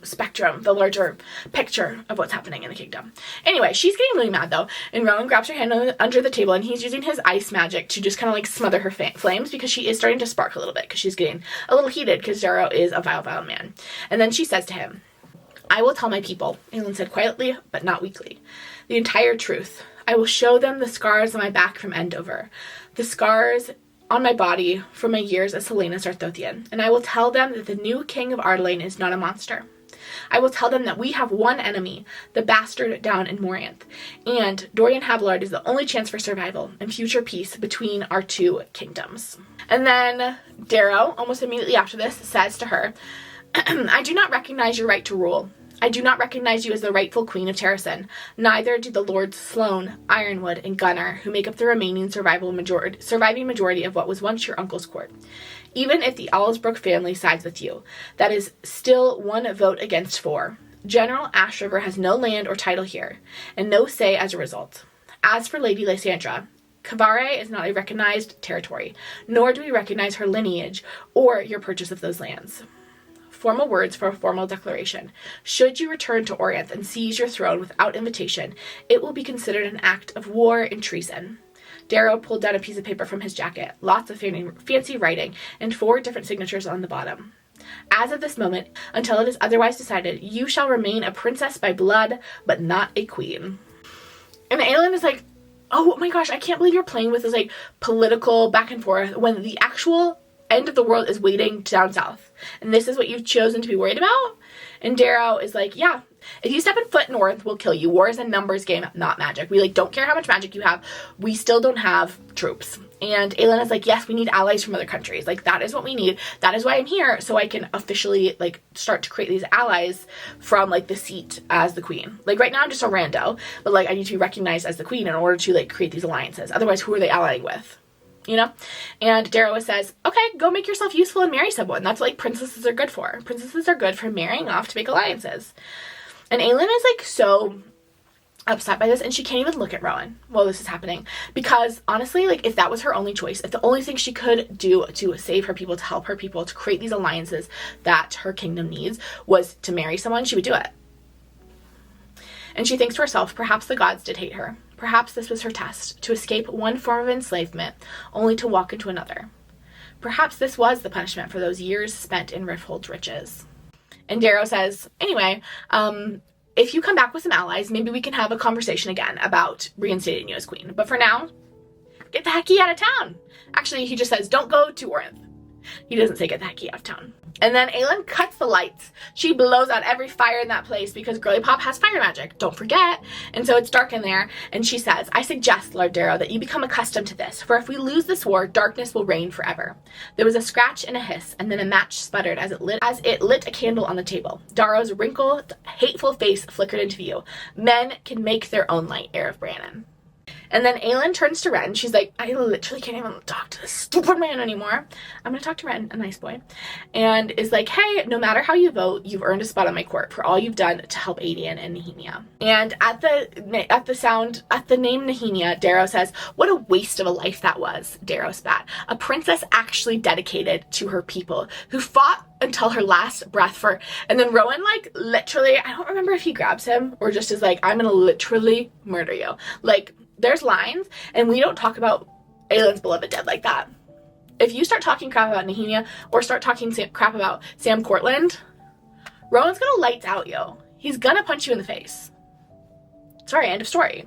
spectrum, the larger picture of what's happening in the kingdom. Anyway, she's getting really mad though, and Rowan grabs her hand under the table and he's using his ice magic to just kind of, like, smother her flames because she is starting to spark a little bit because she's getting a little heated because Darrow is a vile, vile man. And then she says to him, "I will tell my people," Aelin said quietly but not weakly, "the entire truth. I will show them the scars on my back from Endover, the scars on my body from my years as Selena Sarthothian, and I will tell them that the new king of Ardelane is not a monster. I will tell them that we have one enemy, the bastard down in Morianth, and Dorian Habillard is the only chance for survival and future peace between our two kingdoms." And then Darrow, almost immediately after this, says to her, "I do not recognize your right to rule. I do not recognize you as the rightful queen of Terransen. Neither do the lords Sloane, Ironwood, and Gunnar, who make up the remaining surviving majority of what was once your uncle's court. Even if the Owlsbrook family sides with you, that is still one vote against 4. General Ashriver has no land or title here, and no say as a result. As for Lady Lysandra, Kavare is not a recognized territory, nor do we recognize her lineage or your purchase of those lands. Formal words for a formal declaration. Should you return to Orianth and seize your throne without invitation, it will be considered an act of war and treason." Darrow pulled down a piece of paper from his jacket, lots of fancy writing, and 4 different signatures on the bottom. As of this moment, until it is otherwise decided, you shall remain a princess by blood, but not a queen. And Aelin is like, oh my gosh, I can't believe you're playing with this like political back and forth when the actual end of the world is waiting down south. And this is what you've chosen to be worried about? And Darrow is like, yeah, if you step a foot north, we'll kill you. War is a numbers game, not magic. We like don't care how much magic you have. We still don't have troops. And Aelin is like, yes, we need allies from other countries. Like, that is what we need. That is why I'm here, so I can officially like start to create these allies from like the seat as the queen. Like right now I'm just a rando, but like I need to be recognized as the queen in order to like create these alliances. Otherwise, who are they allying with? You know? And Darrow says, okay, go make yourself useful and marry someone. That's what like princesses are good for. Princesses are good for marrying off to make alliances. And Aelin is like so upset by this, and she can't even look at Rowan while this is happening, because honestly, like if that was her only choice, if the only thing she could do to save her people, to help her people, to create these alliances that her kingdom needs was to marry someone, she would do it. And she thinks to herself, perhaps the gods did hate her. Perhaps this was her test, to escape one form of enslavement only to walk into another. Perhaps this was the punishment for those years spent in Rifthold's riches. And Darrow says, anyway, if you come back with some allies, maybe we can have a conversation again about reinstating you as queen. But for now, get the hecky out of town. Actually, he just says, don't go to Orinth. He doesn't say get the hecky out of town. And then Aelin cuts the lights. She blows out every fire in that place because Girly Pop has fire magic, don't forget. And so it's dark in there, and she says, I suggest, Lord Darrow, that you become accustomed to this, for if we lose this war, darkness will reign forever. There was a scratch and a hiss, and then a match sputtered as it lit a candle on the table. Darrow's wrinkled, hateful face flickered into view. Men can make their own light, heir of Brannon. And then Aelin turns to Ren. She's like, I literally can't even talk to this stupid man anymore. I'm going to talk to Ren, a nice boy. And is like, hey, no matter how you vote, you've earned a spot on my court for all you've done to help Adian and Nehemia. And at the name Nehemia, Darrow says, what a waste of a life that was, Darrow spat. A princess actually dedicated to her people, who fought until her last breath for, and then Rowan like literally, I don't remember if he grabs him or just is like, I'm going to literally murder you. Like, there's lines, and we don't talk about Aelin's beloved dead like that. If you start talking crap about Nehemia or start talking crap about Sam Cortland, Rowan's gonna lights out you. He's gonna punch you in the face. Sorry, end of story.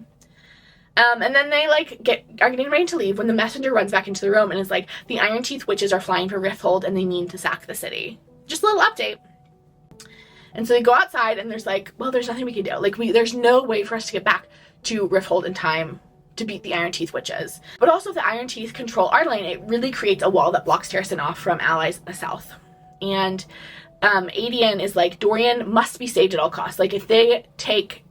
And then they like are getting ready to leave when the messenger runs back into the room and is like, the Iron Teeth witches are flying for Rifthold and they mean to sack the city. Just a little update. And so they go outside and there's like, well, there's nothing we can do. Like there's no way for us to get back to Rifthold in time to beat the Iron Teeth witches. But also if the Iron Teeth control our lane, it really creates a wall that blocks Terransen off from allies south. And Adian is like, Dorian must be saved at all costs. Like if they take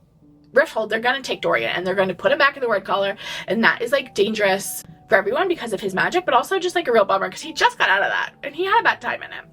Rifthold, they're gonna take Dorian and they're gonna put him back in the word collar, and that is like dangerous for everyone because of his magic, but also just like a real bummer because he just got out of that and he had a bad time in it.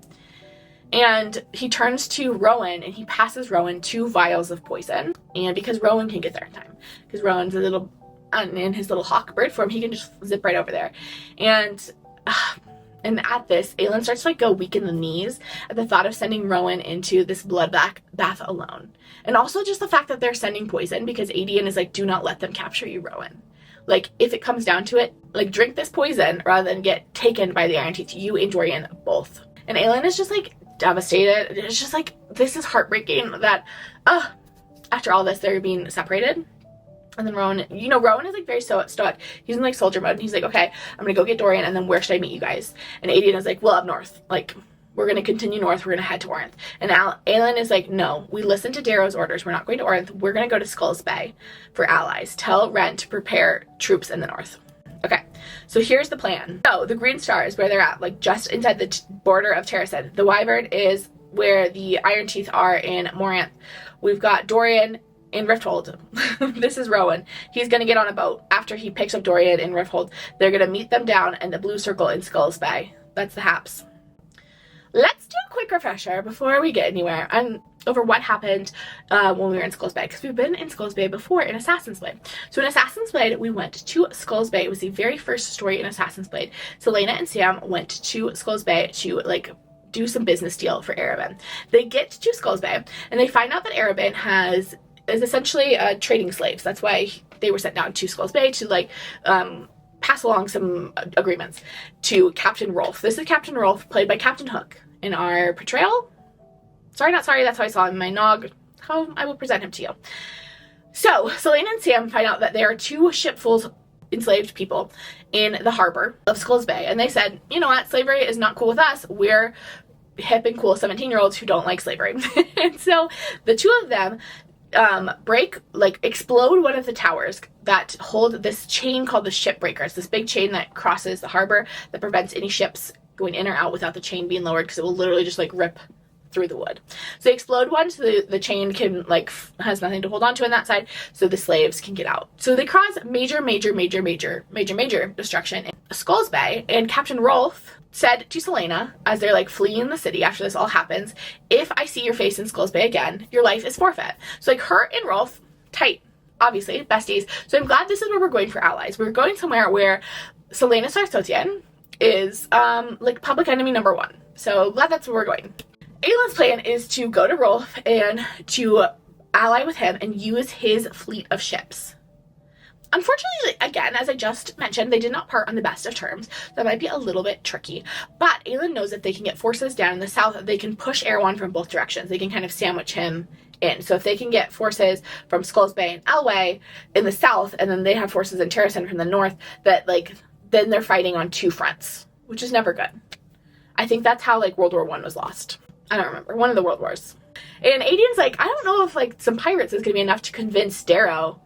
And he turns to Rowan and he passes Rowan 2 vials of poison. And because Rowan can get there in time, because Rowan's a little, in his little hawk bird form, he can just zip right over there. And at this, Aelin starts to like go weak in the knees at the thought of sending Rowan into this bloodbath alone. And also just the fact that they're sending poison, because Adian is like, do not let them capture you, Rowan. Like, if it comes down to it, like, drink this poison rather than get taken by the Iron Teeth, you and Dorian both. And Aelin is just like devastated. It's just like, this is heartbreaking that after all this they're being separated. And then Rowan, you know, Rowan is like very stoic. He's in like soldier mode and he's like, okay, I'm gonna go get Dorian and then where should I meet you guys? And Adian is like, well, up north. Like, we're gonna continue north, we're gonna head to Orinth. And Aelin is like, no, we listened to Darrow's orders, we're not going to Orinth, we're gonna go to Skull's Bay for allies. Tell Ren to prepare troops in the north. Okay, so here's the plan. So the Green Star is where they're at, like just inside the border of Terransen. The Wyvern is where the Iron Teeth are in Moranth. We've got Dorian in Rifthold. This is Rowan. He's gonna get on a boat. After he picks up Dorian in Rifthold, they're gonna meet them down in the blue circle in Skull's Bay. That's the Haps. Let's do a quick refresher before we get anywhere over what happened when we were in Skull's Bay, because we've been in Skull's Bay before in Assassin's Blade. So in Assassin's Blade, we went to Skull's Bay. It was the very first story in Assassin's Blade. Selena and Sam went to Skull's Bay to like do some business deal for Erawan. They get to Skull's Bay and they find out that Erawan is essentially trading slaves. That's why they were sent down to Skull's Bay to like pass along some agreements to Captain Rolf. This is Captain Rolf, played by Captain Hook. in our portrayal. Sorry, not sorry, that's how I saw him in my nog. How I will present him to you. So, Selene and Sam find out that there are 2 shipfuls of enslaved people in the harbor of Skulls Bay. And they said, you know what, slavery is not cool with us. We're hip and cool 17-year-olds who don't like slavery. And so the 2 of them explode one of the towers that hold this chain called the Shipbreaker. It's this big chain that crosses the harbor that prevents any ships going in or out without the chain being lowered, because it will literally just like rip through the wood. So they explode one so the chain can has nothing to hold on to on that side, so the slaves can get out. So they cause major destruction in Skulls Bay, and Captain Rolfe said to Selena as they're fleeing the city after this all happens, if I see your face in Skulls Bay again, your life is forfeit. So her and Rolfe, tight, obviously, besties. So I'm glad this is where we're going for allies. We're going somewhere where Selena Sarsotian is public enemy number 1. So glad that's where we're going. Aelin's plan is to go to Rolfe and to ally with him and use his fleet of ships. Unfortunately, again, as I just mentioned, they did not part on the best of terms. That might be a little bit tricky. But Aelin knows that they can get forces down in the south, they can push Erawan from both directions. They can kind of sandwich him in. So if they can get forces from Skulls Bay and Elway in the south, and then they have forces in Terransen from the north, that then they're fighting on 2 fronts, which is never good. I think that's how World War I was lost. I don't remember. One of the world wars. And Aedian's I don't know if some pirates is going to be enough to convince Darrow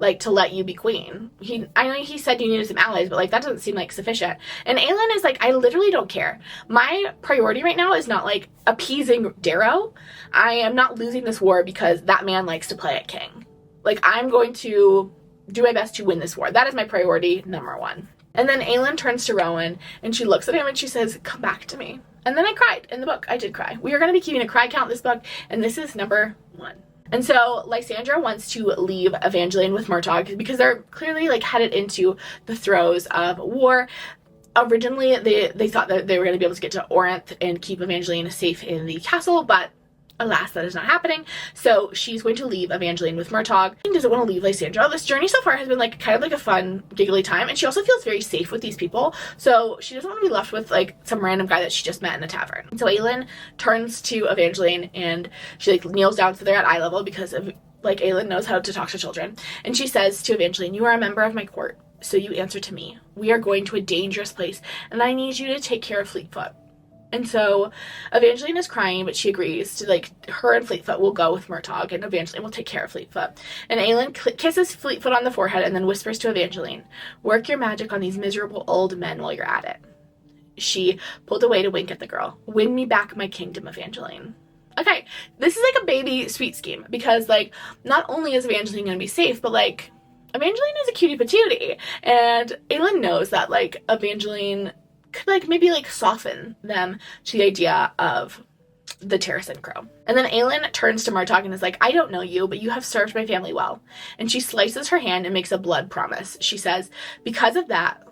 to let you be queen. I know he said you needed some allies, but that doesn't seem sufficient. And Aelin is I literally don't care. My priority right now is not appeasing Darrow. I am not losing this war because that man likes to play at king. I'm going to do my best to win this war. That is my priority number 1. And then Aelin turns to Rowan and she looks at him and she says, come back to me. And then I cried in the book. I did cry. We are going to be keeping a cry count this book, and this is number 1. And so Lysandra wants to leave Evangeline with Murtagh because they're clearly headed into the throes of war. Originally, they thought that they were going to be able to get to Orinth and keep Evangeline safe in the castle, but alas, that is not happening. So she's going to leave Evangeline with Murtagh. She doesn't want to leave Lysandra. This journey so far has been kind of a fun, giggly time, and she also feels very safe with these people. So she doesn't want to be left with some random guy that she just met in a tavern. And so Aelin turns to Evangeline and she kneels down, so they're at eye level because of Aelin knows how to talk to children. And she says to Evangeline, you are a member of my court, so you answer to me. We are going to a dangerous place, and I need you to take care of Fleetfoot. And so Evangeline is crying, but she agrees to her and Fleetfoot will go with Murtagh, and Evangeline will take care of Fleetfoot. And Aelin kisses Fleetfoot on the forehead and then whispers to Evangeline, work your magic on these miserable old men while you're at it. She pulled away to wink at the girl. Win me back my kingdom, Evangeline. Okay, this is a baby sweet scheme because not only is Evangeline going to be safe, but Evangeline is a cutie patootie. And Aelin knows that Evangeline could maybe soften them to the idea of the Terransen Crew. And then Aelin turns to Murtagh and is I don't know you, but you have served my family well. And she slices her hand and makes a blood promise. She says, because of that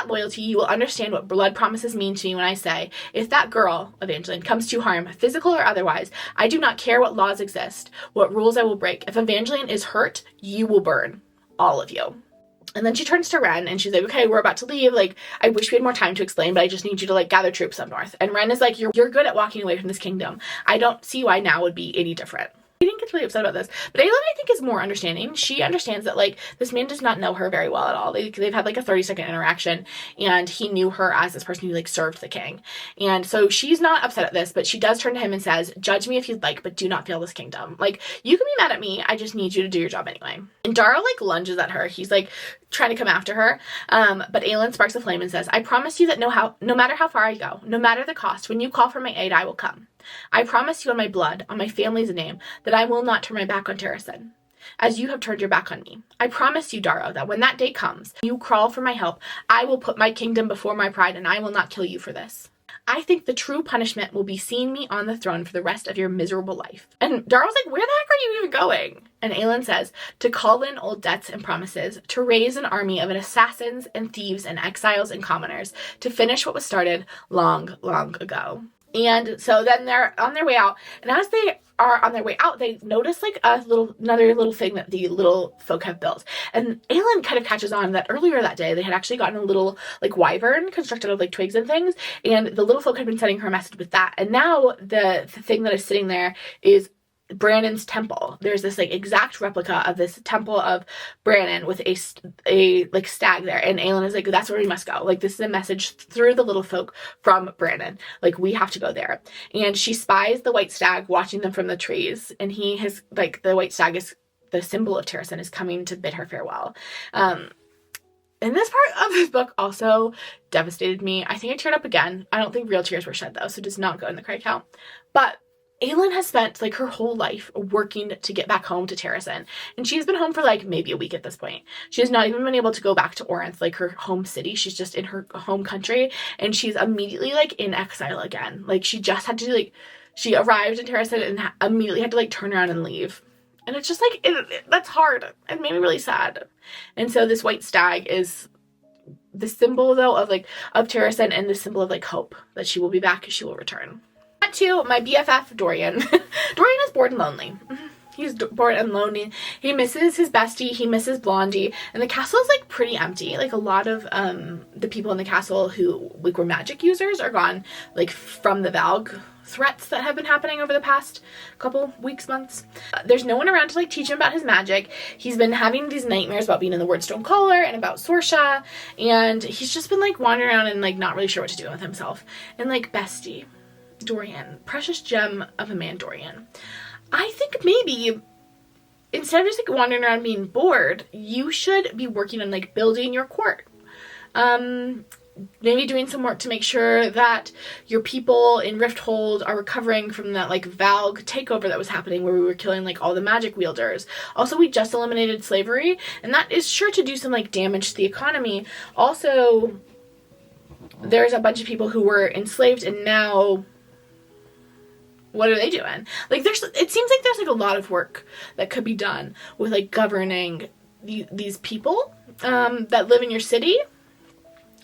loyalty, you will understand what blood promises mean to me when I say, if that girl, Evangeline, comes to harm, physical or otherwise, I do not care what laws exist, what rules I will break. If Evangeline is hurt, you will burn. All of you. And then she turns to Ren and she's okay, we're about to leave. I wish we had more time to explain, but I just need you to gather troops up north. And Ren is you're good at walking away from this kingdom. I don't see why now would be any different. Aiden gets really upset about this, but Aelin, I think, is more understanding. She understands that this man does not know her very well at all. They've had a 30-second interaction, and he knew her as this person who served the king. And so she's not upset at this, but she does turn to him and says, judge me if you'd like, but do not fail this kingdom. You can be mad at me, I just need you to do your job anyway. And Darrow lunges at her. He's trying to come after her, but Aelin sparks a flame and says, I promise you that no matter how far I go, no matter the cost, when you call for my aid, I will come. I promise you on my blood, on my family's name, that I will not turn my back on Terransen, as you have turned your back on me. I promise you, Darrow, that when that day comes, you crawl for my help, I will put my kingdom before my pride, and I will not kill you for this. I think the true punishment will be seeing me on the throne for the rest of your miserable life. And Darrow's where the heck are you even going? And Aelin says, to call in old debts and promises, to raise an army of assassins and thieves and exiles and commoners, to finish what was started long, long ago. And so then they're on their way out, and as they are on their way out, they notice like another little thing that the little folk have built. And Aelin kind of catches on that earlier that day they had actually gotten a little like wyvern constructed of like twigs and things, and the little folk had been sending her a message with that. And now the thing that is sitting there is Brannon's temple. There's this like exact replica of this temple of Brannon with a like stag there, and Aelin is like, that's where we must go. Like, this is a message through the little folk from Brannon. Like, we have to go there. And she spies the white stag watching them from the trees, and he has like, the white stag is the symbol of Terransen, is coming to bid her farewell. And this part of this book also devastated me. I think I teared up again. I don't think real tears were shed though, so it does not go in the cry count. But Aelin has spent like her whole life working to get back home to Terransen, and she's been home for like maybe a week at this point. She has not even been able to go back to Orinth, like her home city. She's just in her home country, and she's immediately like in exile again. Like, she just had to like, she arrived in Terransen and immediately had to like turn around and leave. And it's just like, that's hard. It made me really sad. And so this white stag is the symbol though of Terransen, and the symbol of like hope that she will be back, she will return. To my BFF, Dorian. Dorian is bored and lonely. He's bored and lonely. He misses his bestie. He misses Blondie. And the castle is like pretty empty. Like, a lot of the people in the castle who like were magic users are gone, like from the Valg threats that have been happening over the past couple weeks, months. There's no one around to like teach him about his magic. He's been having these nightmares about being in the Wordstone Collar and about Sorsha, and he's just been like wandering around and like not really sure what to do with himself. And like, bestie Dorian, precious gem of a man, Dorian, I think maybe instead of just like wandering around being bored, you should be working on like building your court. Maybe doing some work to make sure that your people in Rifthold are recovering from that like Valg takeover that was happening, where we were killing like all the magic wielders. Also, we just eliminated slavery, and that is sure to do some like damage to the economy. Also, there's a bunch of people who were enslaved, and now what are they doing? Like, it seems like there's like a lot of work that could be done with like governing these people that live in your city.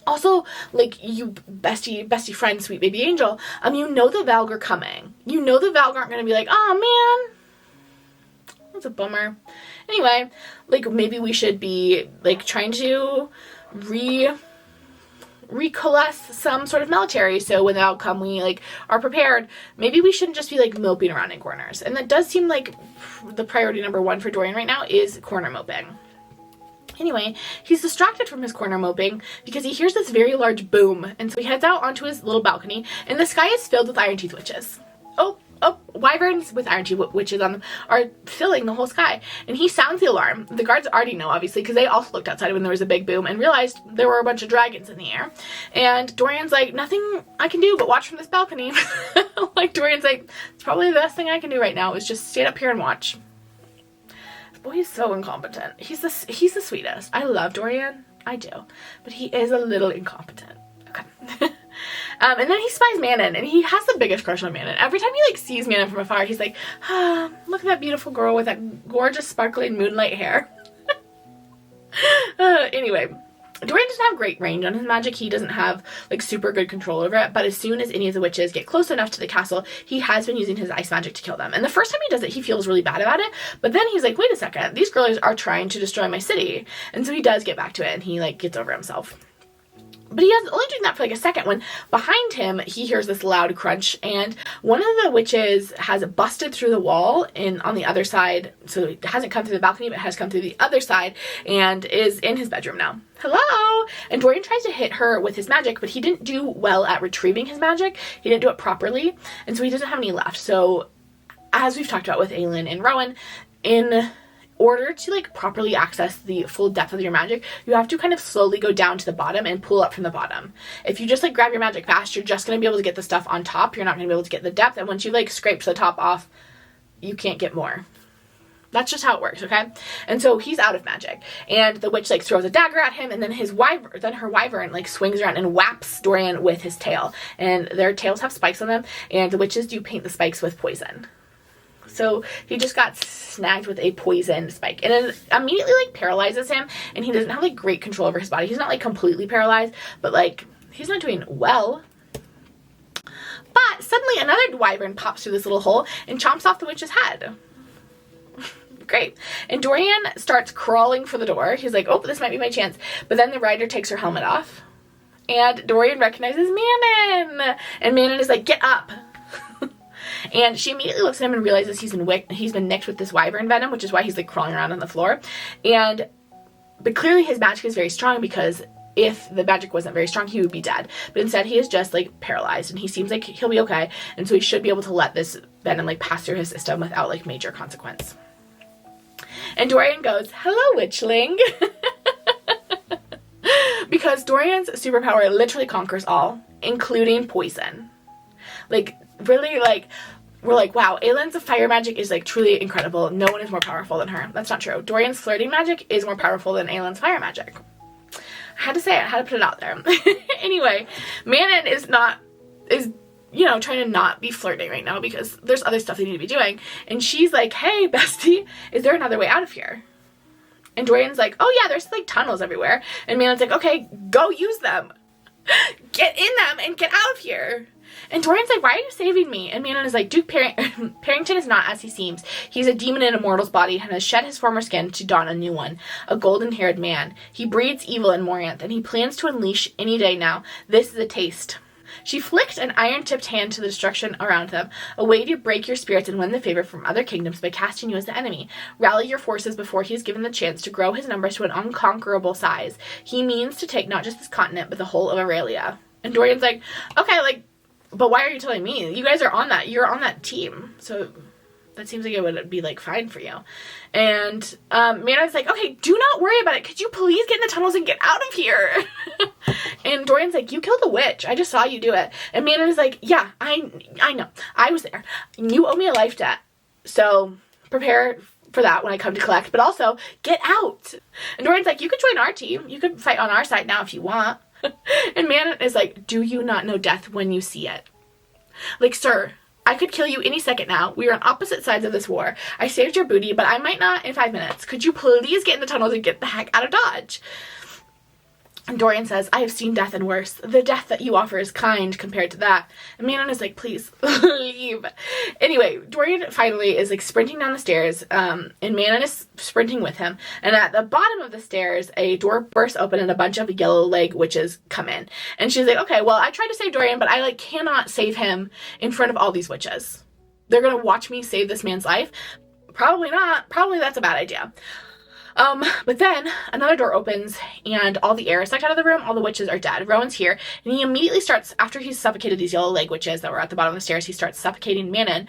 Also, like, you bestie friend, sweet baby angel, you know the Valg are coming. You know the Valg aren't going to be like, oh man, that's a bummer. Anyway, like, maybe we should be like trying to recoalesce some sort of military, so when the outcome we like are prepared. Maybe we shouldn't just be like moping around in corners. And that does seem like the priority number one for Dorian right now is corner moping. Anyway, he's distracted from his corner moping because he hears this very large boom, and so he heads out onto his little balcony, and the sky is filled with Iron Teeth witches. Wyverns with Iron Teeth witches on them are filling the whole sky, and he sounds the alarm. The guards already know, obviously, because they also looked outside when there was a big boom and realized there were a bunch of dragons in the air. And Dorian's like, nothing I can do but watch from this balcony. Like, Dorian's like, it's probably the best thing I can do right now is just stand up here and watch. This boy is so incompetent. He's the sweetest. I love Dorian. I do. But he is a little incompetent. Okay. And then he spies Manon, and he has the biggest crush on Manon. Every time he like sees Manon from afar, he's like, ah, look at that beautiful girl with that gorgeous sparkling moonlight hair. Anyway, Dorian doesn't have great range on his magic. He doesn't have like super good control over it, but as soon as any of the witches get close enough to the castle, he has been using his ice magic to kill them. And the first time he does it, he feels really bad about it, but then he's like, wait a second, these girlies are trying to destroy my city. And so he does get back to it, and he like gets over himself. But he is only doing that for like a second when behind him he hears this loud crunch, and one of the witches has busted through the wall on the other side. So it hasn't come through the balcony, but has come through the other side and is in his bedroom now. Hello! And Dorian tries to hit her with his magic, but he didn't do well at retrieving his magic. He didn't do it properly, and so he doesn't have any left. So as we've talked about with Aelin and Rowan, in order to like properly access the full depth of your magic, you have to kind of slowly go down to the bottom and pull up from the bottom. If you just like grab your magic fast, you're just going to be able to get the stuff on top. You're not going to be able to get the depth, and once you like scrape the top off, you can't get more. That's just how it works, okay? And so he's out of magic, and the witch like throws a dagger at him, and then her wyvern like swings around and whaps Dorian with his tail, and their tails have spikes on them, and the witches do paint the spikes with poison. So he just got snagged with a poison spike, and it immediately like paralyzes him, and he doesn't have like great control over his body. He's not like completely paralyzed, but like he's not doing well. But suddenly another wyvern pops through this little hole and chomps off the witch's head. Great. And Dorian starts crawling for the door. He's like, oh, this might be my chance. But then the rider takes her helmet off. And Dorian recognizes Manon. And Manon is like, get up. And she immediately looks at him and realizes he's been nicked with this wyvern venom, which is why he's like crawling around on the floor. But clearly his magic is very strong, because if the magic wasn't very strong, he would be dead. But instead he is just like paralyzed, and he seems like he'll be okay. And so he should be able to let this venom like pass through his system without like major consequence. And Dorian goes, hello, witchling. Because Dorian's superpower literally conquers all, including poison. Like, really, like, we're like, wow, Aelin's fire magic is like truly incredible. No one is more powerful than her. That's not true. Dorian's flirting magic is more powerful than Aelin's fire magic. I had to say it. I had to put it out there. Anyway, Manon is you know, trying to not be flirting right now because there's other stuff they need to be doing. And she's like, hey, bestie, is there another way out of here? And Dorian's like, oh yeah, there's like tunnels everywhere. And Manon's like, okay, go use them. Get in them and get out of here. And Dorian's like, why are you saving me? And Manon is like, Duke Parrington is not as he seems. He's a demon in a mortal's body and has shed his former skin to don a new one, a golden-haired man. He breeds evil in Morinth, and he plans to unleash any day now. This is a taste. She flicked an iron-tipped hand to the destruction around them, a way to break your spirits and win the favor from other kingdoms by casting you as the enemy. Rally your forces before he is given the chance to grow his numbers to an unconquerable size. He means to take not just this continent, but the whole of Erilea. And Dorian's like, okay, like, but why are you telling me? You guys are on that. You're on that team. So that seems like it would be, like, fine for you. And Manon's like, okay, do not worry about it. Could you please get in the tunnels and get out of here? And Dorian's like, you killed a witch. I just saw you do it. And Manon is like, yeah, I know. I was there. You owe me a life debt. So prepare for that when I come to collect. But also, get out. And Dorian's like, you could join our team. You could fight on our side now if you want. And Manon is like, do you not know death when you see it? Like, sir, I could kill you any second now. We are on opposite sides of this war. I saved your booty, but I might not in 5 minutes. Could you please get in the tunnels and get the heck out of Dodge? And Dorian says, I have seen death and worse. The death that you offer is kind compared to that. And Manon is like, please, leave. Anyway, Dorian finally is like sprinting down the stairs, and Manon is sprinting with him. And at the bottom of the stairs, a door bursts open and a bunch of yellow leg witches come in. And she's like, okay, well, I tried to save Dorian, but I like cannot save him in front of all these witches. They're gonna watch me save this man's life? Probably not. Probably that's a bad idea. But then another door opens and all the air is sucked out of the room. All the witches are dead. Rowan's here and he immediately starts, after he's suffocated these yellow leg witches that were at the bottom of the stairs, he starts suffocating Manon,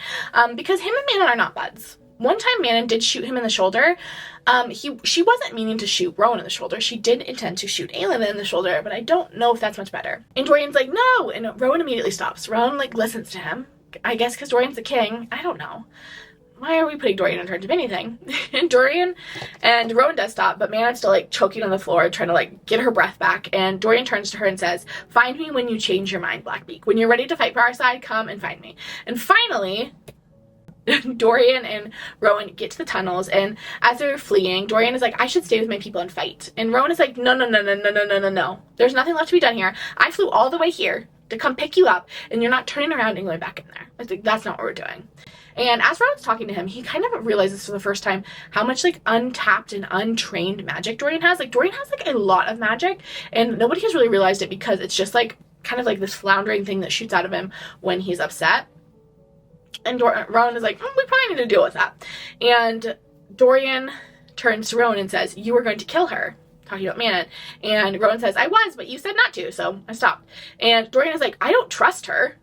because him and Manon are not buds. One time Manon did shoot him in the shoulder. She wasn't meaning to shoot Rowan in the shoulder. She did intend to shoot Aelin in the shoulder, but I don't know if that's much better. And Dorian's like, no! And Rowan immediately stops. Rowan, like, listens to him. I guess because Dorian's the king. I don't know. Why are we putting Dorian in charge of anything? And Dorian and Rowan does stop, but Manon's still like choking on the floor, trying to like get her breath back. And Dorian turns to her and says, find me when you change your mind, Blackbeak. When you're ready to fight for our side, come and find me. And finally, Dorian and Rowan get to the tunnels, and as they're fleeing, Dorian is like, I should stay with my people and fight. And Rowan is like, no. There's nothing left to be done here. I flew all the way here to come pick you up, and you're not turning around and going back in there. I think that's not what we're doing. And as Rowan's talking to him, he kind of realizes for the first time how much like untapped and untrained magic Dorian has. Like Dorian has like a lot of magic, and nobody has really realized it because it's just like kind of like this floundering thing that shoots out of him when he's upset. And Rowan is like, we probably need to deal with that. And Dorian turns to Rowan and says, you were going to kill her. Talking about Manon. And Rowan says, I was, but you said not to, so I stopped. And Dorian is like, I don't trust her.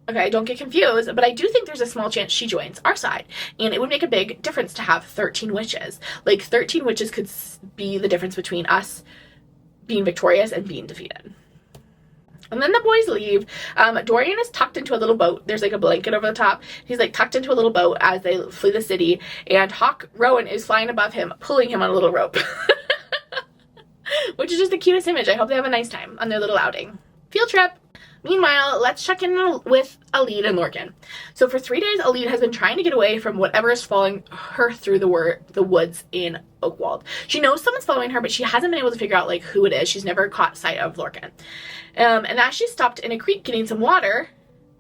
Okay, don't get confused, but I do think there's a small chance she joins our side. And it would make a big difference to have 13 witches. Like, 13 witches could be the difference between us being victorious and being defeated. And then the boys leave. Dorian is tucked into a little boat. There's like a blanket over the top. He's like tucked into a little boat as they flee the city. And Hawk Rowan is flying above him, pulling him on a little rope. Which is just the cutest image. I hope they have a nice time on their little outing. Field trip. Meanwhile, let's check in with Elide and Lorcan. So for 3 days, Elide has been trying to get away from whatever is following her through the woods in Oakwald. She knows someone's following her, but she hasn't been able to figure out like who it is. She's never caught sight of Lorcan. And as she stopped in a creek getting some water,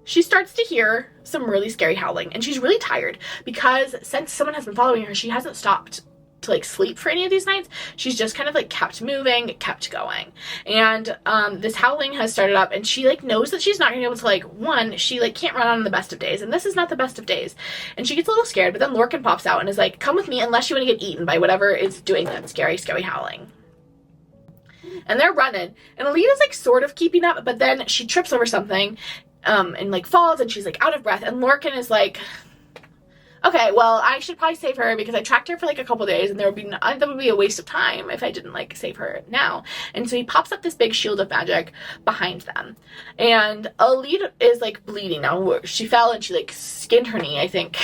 she starts to hear some really scary howling, and she's really tired because since someone has been following her, she hasn't stopped to like sleep for any of these nights. She's just kind of like kept moving, kept going. And this howling has started up, and she like knows that she's not gonna be able to like, one, she like can't run on the best of days, and this is not the best of days. And she gets a little scared, but then Lorcan pops out and is like, come with me unless you want to get eaten by whatever is doing that scary, scary howling. And they're running, and Elide is like sort of keeping up, but then she trips over something and like falls, and she's like out of breath, and Lorcan is like, okay, well, I should probably save her because I tracked her for like a couple days, and that would be a waste of time if I didn't like save her now. And so he pops up this big shield of magic behind them, and Elide is like bleeding now. She fell and she like skinned her knee, I think.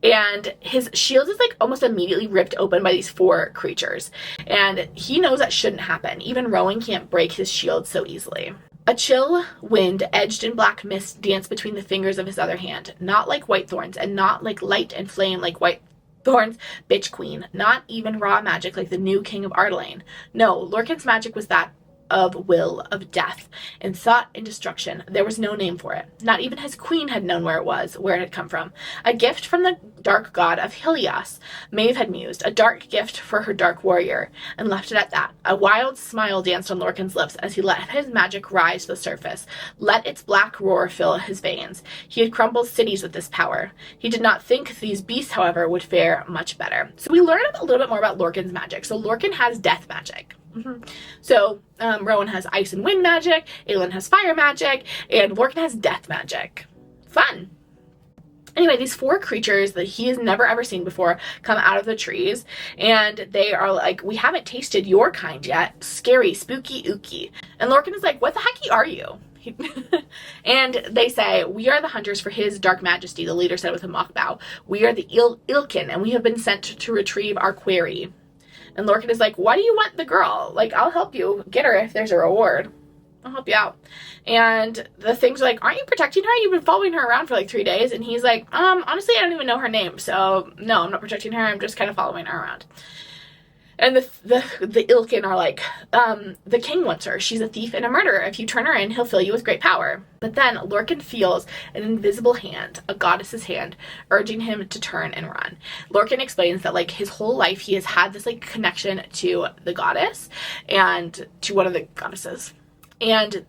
And his shield is like almost immediately ripped open by these 4 creatures, and he knows that shouldn't happen. Even Rowan can't break his shield so easily. A chill wind edged in black mist danced between the fingers of his other hand, not like white thorns, and not like light and flame like white thorns, bitch queen, not even raw magic like the new king of Ardelane. No, Lorcan's magic was that of will, of death, and thought and destruction. There was no name for it. Not even his queen had known where it had come from. A gift from the dark god of Helios, Maeve had mused. A dark gift for her dark warrior, and left it at that. A wild smile danced on Lorcan's lips as he let his magic rise to the surface, let its black roar fill his veins. He had crumbled cities with this power. He did not think these beasts, however, would fare much better. So we learn a little bit more about Lorcan's magic. So Lorcan has death magic. So Rowan has ice and wind magic, Aelin has fire magic, and Lorcan has death magic. Fun. Anyway, these 4 creatures that he has never ever seen before come out of the trees, and they are like, we haven't tasted your kind yet. Scary, spooky, ooky. And Lorcan is like, what the heck are you? And they say, we are the hunters for his dark majesty, the leader said with a mock bow. We are the Ilken, and we have been sent to retrieve our quarry. And Lorcan is like, why do you want the girl? Like, I'll help you get her if there's a reward. I'll help you out. And the thing's like, aren't you protecting her? You've been following her around for like 3 days. And he's like, honestly, I don't even know her name. So no, I'm not protecting her. I'm just kind of following her around. And the Ilken are like, the king wants her. She's a thief and a murderer. If you turn her in, he'll fill you with great power. But then Lorcan feels an invisible hand, a goddess's hand, urging him to turn and run. Lorcan explains that like his whole life he has had this like connection to the goddess and to one of the goddesses. And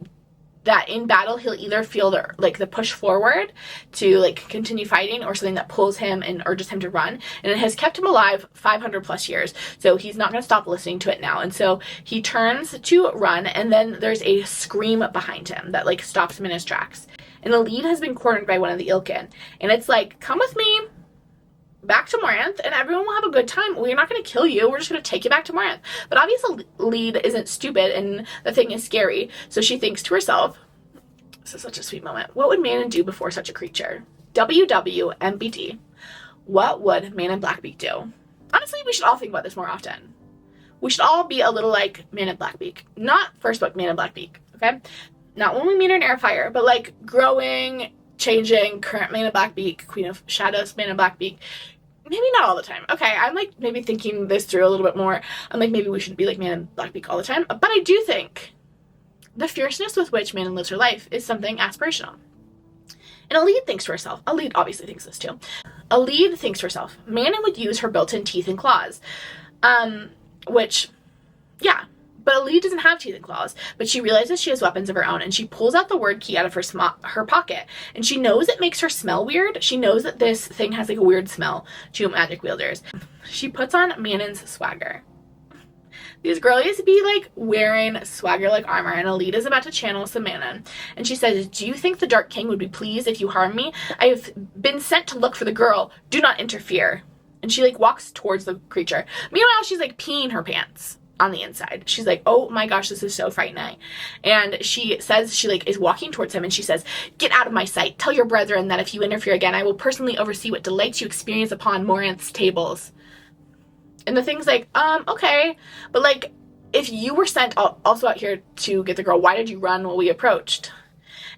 that in battle he'll either feel the push forward to like continue fighting, or something that pulls him and urges him to run, and it has kept him alive 500 plus years, so he's not going to stop listening to it now. And so he turns to run, and then there's a scream behind him that like stops him in his tracks, and Elide has been cornered by one of the Ilken, and it's like, come with me back to Moranth and everyone will have a good time. We're not going to kill you. We're just going to take you back to Moranth. But obviously Elide isn't stupid, and the thing is scary. So she thinks to herself, this is such a sweet moment, what would Manon do before such a creature? WWMBT. What would Manon Blackbeak do? Honestly, we should all think about this more often. We should all be a little like Manon Blackbeak. Not first book Manon Blackbeak, okay? Not when we meet her in Airfire, but like growing, changing, current Manon Blackbeak, Queen of Shadows Manon Blackbeak. Maybe not all the time. Okay, I'm like maybe thinking this through a little bit more. I'm like, maybe we shouldn't be like Manon Blackbeak all the time. But I do think the fierceness with which Manon lives her life is something aspirational. And Elide thinks to herself, Elide obviously thinks this too. Elide thinks to herself, Manon would use her built-in teeth and claws. Which, yeah. But Elide doesn't have teeth and claws, but she realizes she has weapons of her own, and she pulls out the word key out of her pocket, and she knows it makes her smell weird. She knows that this thing has like a weird smell to magic wielders. She puts on Manon's swagger. These girlies be like wearing swagger like armor, and Elide is about to channel some Manon, and she says, do you think the Dark King would be pleased if you harm me? I have been sent to look for the girl. Do not interfere. And she like walks towards the creature. Meanwhile, she's like peeing her pants on the inside. She's like, oh my gosh, this is so frightening. And she says, she like is walking towards him, and she says, get out of my sight. Tell your brethren that if you interfere again, I will personally oversee what delights you experience upon Moranth's tables. And the thing's like, okay, but like, if you were sent also out here to get the girl, why did you run while we approached?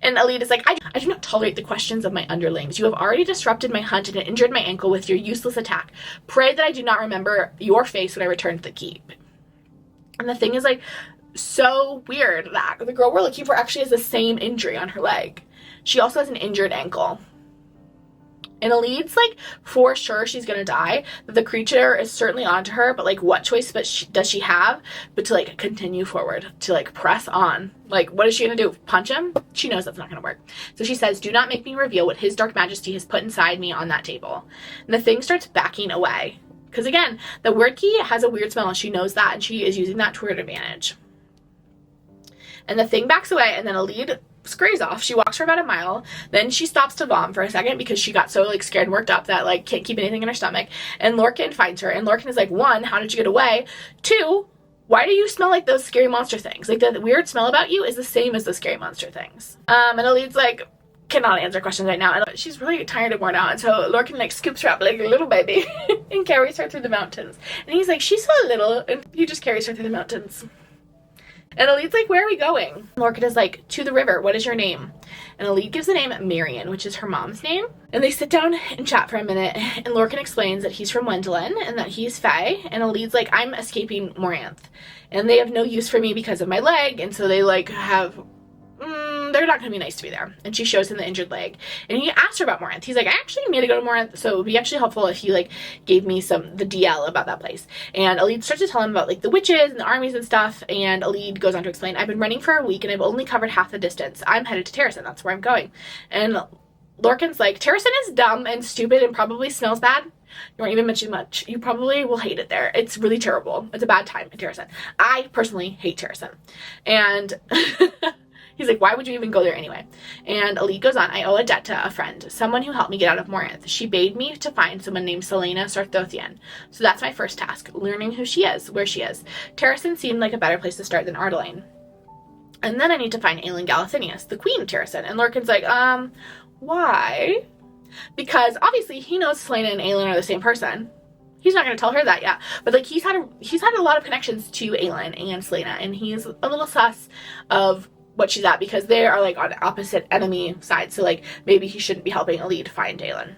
And Elide is like, I do not tolerate the questions of my underlings. You have already disrupted my hunt and injured my ankle with your useless attack. Pray that I do not remember your face when I return to the keep. And the thing is like so weird that the girl we're looking for actually has the same injury on her leg. She also has an injured ankle. And Elide's like, for sure she's gonna die. The creature is certainly onto her, but like, what choice does she have but to like continue forward, to like press on? Like, what is she gonna do? Punch him? She knows that's not gonna work. So she says, do not make me reveal what his dark majesty has put inside me on that table. And the thing starts backing away. Because again, the word key has a weird smell and she knows that, and she is using that to her advantage. And the thing backs away, and then Elide scurries off. She walks for about a mile. Then she stops to vom for a second because she got so like scared and worked up that like can't keep anything in her stomach. And Lorcan finds her, and Lorcan is like, 1, how did you get away? 2, why do you smell like those scary monster things? Like, the weird smell about you is the same as the scary monster things. And Elide's like, cannot answer questions right now, and she's really tired and worn out, and so Lorcan like scoops her up like a little baby and carries her through the mountains. And he's like, she's so little, and he just carries her through the mountains. And Elide's like, where are we going? Lorcan is like, to the river. What is your name? And Elide gives the name Marion, which is her mom's name. And they sit down and chat for a minute. And Lorcan explains that he's from Wendelin and that he's Fae. And Elide's like, I'm escaping Moranth. And they have no use for me because of my leg. And so they like have... they're not going to be nice to me there. And she shows him the injured leg. And he asks her about Moranth. He's like, I actually need to go to Moranth, so it would be actually helpful if you like gave me the DL about that place. And Elide starts to tell him about like the witches and the armies and stuff. And Elide goes on to explain, I've been running for a week and I've only covered half the distance. I'm headed to Terransen. That's where I'm going. And Lorcan's like, Terransen is dumb and stupid and probably smells bad. You weren't even mentioning much. You probably will hate it there. It's really terrible. It's a bad time in Terransen. I personally hate Terransen. And... he's like, why would you even go there anyway? And Elide goes on, I owe a debt to a friend, someone who helped me get out of Moranth. She bade me to find someone named Selena Sarthothian. So that's my first task, learning who she is, where she is. Terransen seemed like a better place to start than Ardaline. And then I need to find Aelin Galathinius, the queen of Terransen. And Lorcan's like, why? Because obviously he knows Selena and Aelin are the same person. He's not going to tell her that yet. But like, he's had a lot of connections to Aelin and Selena, and he's a little sus of what she's at because they are like on opposite enemy sides. So like, maybe he shouldn't be helping Elide find Aelin.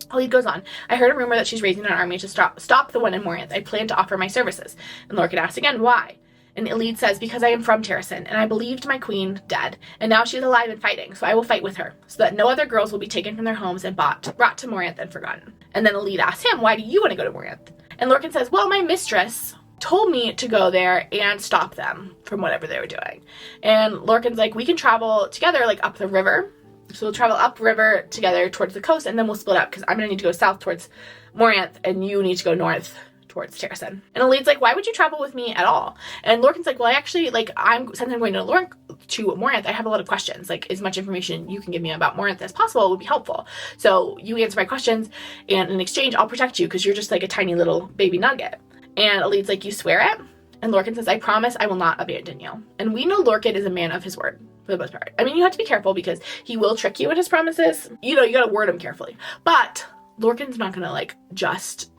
Elide goes on, I heard a rumor that she's raising an army to stop the one in Moranth. I plan to offer my services. And Lorcan asks again, why? And Elide says, because I am from Terransen, and I believed my queen dead, and now she's alive and fighting, so I will fight with her, so that no other girls will be taken from their homes and brought to Moranth and forgotten. And then Elide asks him, why do you want to go to Moranth? And Lorcan says, well, my mistress told me to go there and stop them from whatever they were doing. And Lorcan's like, we can travel together, like up the river. So we'll travel up river together towards the coast, and then we'll split up because I'm going to need to go south towards Moranth, and you need to go north towards Terransen. And Elide's like, why would you travel with me at all? And Lorcan's like, well, I actually, like, since I'm going to Moranth, I have a lot of questions. Like, as much information you can give me about Moranth as possible would be helpful. So you answer my questions, and in exchange, I'll protect you because you're just like a tiny little baby nugget. And Elide's like, you swear it? And Lorcan says, I promise I will not abandon you. And we know Lorcan is a man of his word, for the most part. I mean, you have to be careful because he will trick you with his promises. You know, you gotta word him carefully. But Lorcan's not gonna, like, just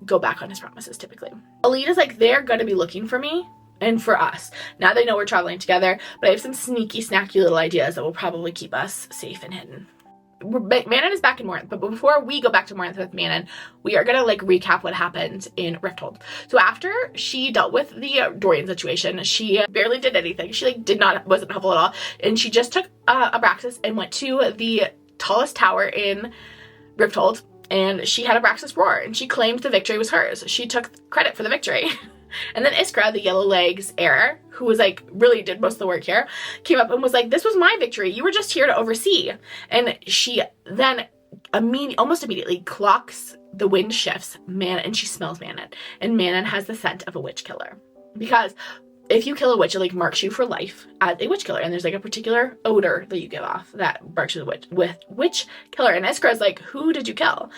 go back on his promises, typically. Elide is like, they're gonna be looking for me and for us. Now they know we're traveling together, but I have some sneaky, snacky little ideas that will probably keep us safe and hidden. Manon is back in Moranth, but before we go back to Moranth with Manon, we are gonna like recap what happened in Rifthold. So after she dealt with the Dorian situation, she barely did anything. She like wasn't helpful at all, and she just took Abraxas and went to the tallest tower in Rifthold, and she had Abraxas roar, and she claimed the victory was hers. She took credit for the victory. And then Iskra, the Yellow Legs heir, who was like, really did most of the work here, came up and was like, this was my victory. You were just here to oversee. And she then almost immediately clocks the wind shifts, and she smells Manon. And Manon has the scent of a witch killer. Because if you kill a witch, it like marks you for life as a witch killer. And there's like a particular odor that you give off that marks you with witch killer. And Iskra's like, who did you kill?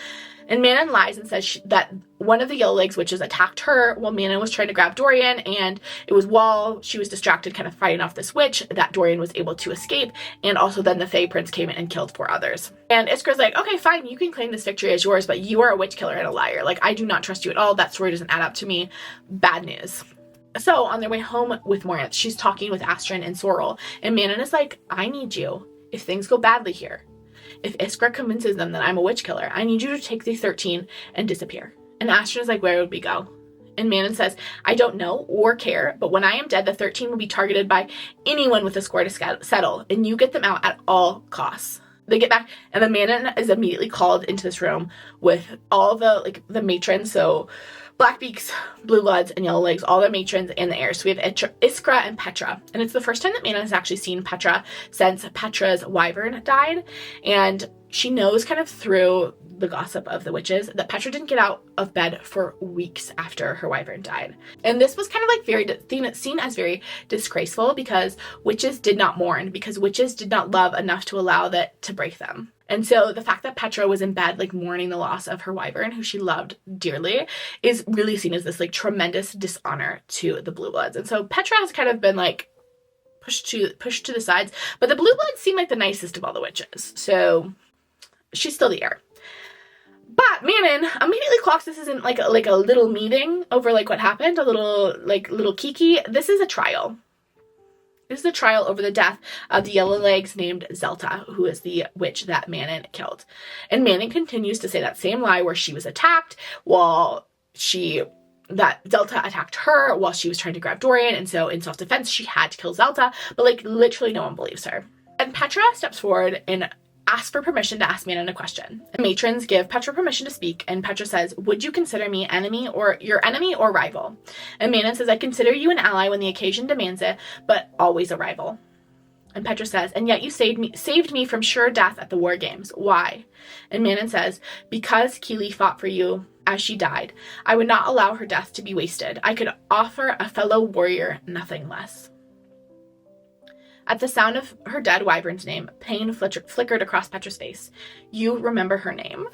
And Manon lies and says that one of the Yellow Legs witches attacked her while Manon was trying to grab Dorian, and it was while she was distracted kind of fighting off this witch that Dorian was able to escape, and also then the Fae Prince came in and killed 4 others. And Iskra's like, okay, fine, you can claim this victory as yours, but you are a witch killer and a liar. Like, I do not trust you at all. That story doesn't add up to me. Bad news. So on their way home with Moranth, she's talking with Astrid and Sorrel, and Manon is like, I need you if things go badly here. If Iskra convinces them that I'm a witch killer, I need you to take the 13 and disappear. And Astrid is like, where would we go? And Manon says, I don't know or care, but when I am dead, the 13 will be targeted by anyone with a score to settle, and you get them out at all costs. They get back, and then Manon is immediately called into this room with all the matrons, so Blackbeaks, Blue Bloods, and Yellow Legs, all the matrons and the heirs. So we have Iskra and Petra. And it's the first time that Manon has actually seen Petra since Petra's wyvern died. And she knows kind of through the gossip of the witches that Petra didn't get out of bed for weeks after her wyvern died. And this was kind of like seen as very disgraceful because witches did not mourn, because witches did not love enough to allow that to break them. And so the fact that Petra was in bed, like, mourning the loss of her wyvern, who she loved dearly, is really seen as this, like, tremendous dishonor to the Blue Bloods. And so Petra has kind of been, like, pushed to the sides. But the Blue Bloods seem like the nicest of all the witches. So she's still the heir. But Manon immediately clocks this isn't like a little meeting over, like, what happened, a little kiki. This is a trial. This is a trial over the death of the Yellow Legs named Zelta, who is the witch that Manon killed. And Manon continues to say that same lie where she was attacked that Zelta attacked her while she was trying to grab Dorian, and so in self-defense she had to kill Zelta, but, like, literally no one believes her. And Petra steps forward and asks for permission to ask Manon a question. The matrons give Petra permission to speak, and Petra says, would you consider me your enemy or rival? And Manon says, I consider you an ally when the occasion demands it, but always a rival. And Petra says, and yet you saved me from sure death at the war games. Why? And Manon says, because Keely fought for you as she died. I would not allow her death to be wasted. I could offer a fellow warrior nothing less. At the sound of her dead wyvern's name, pain flickered across Petra's face. You remember her name.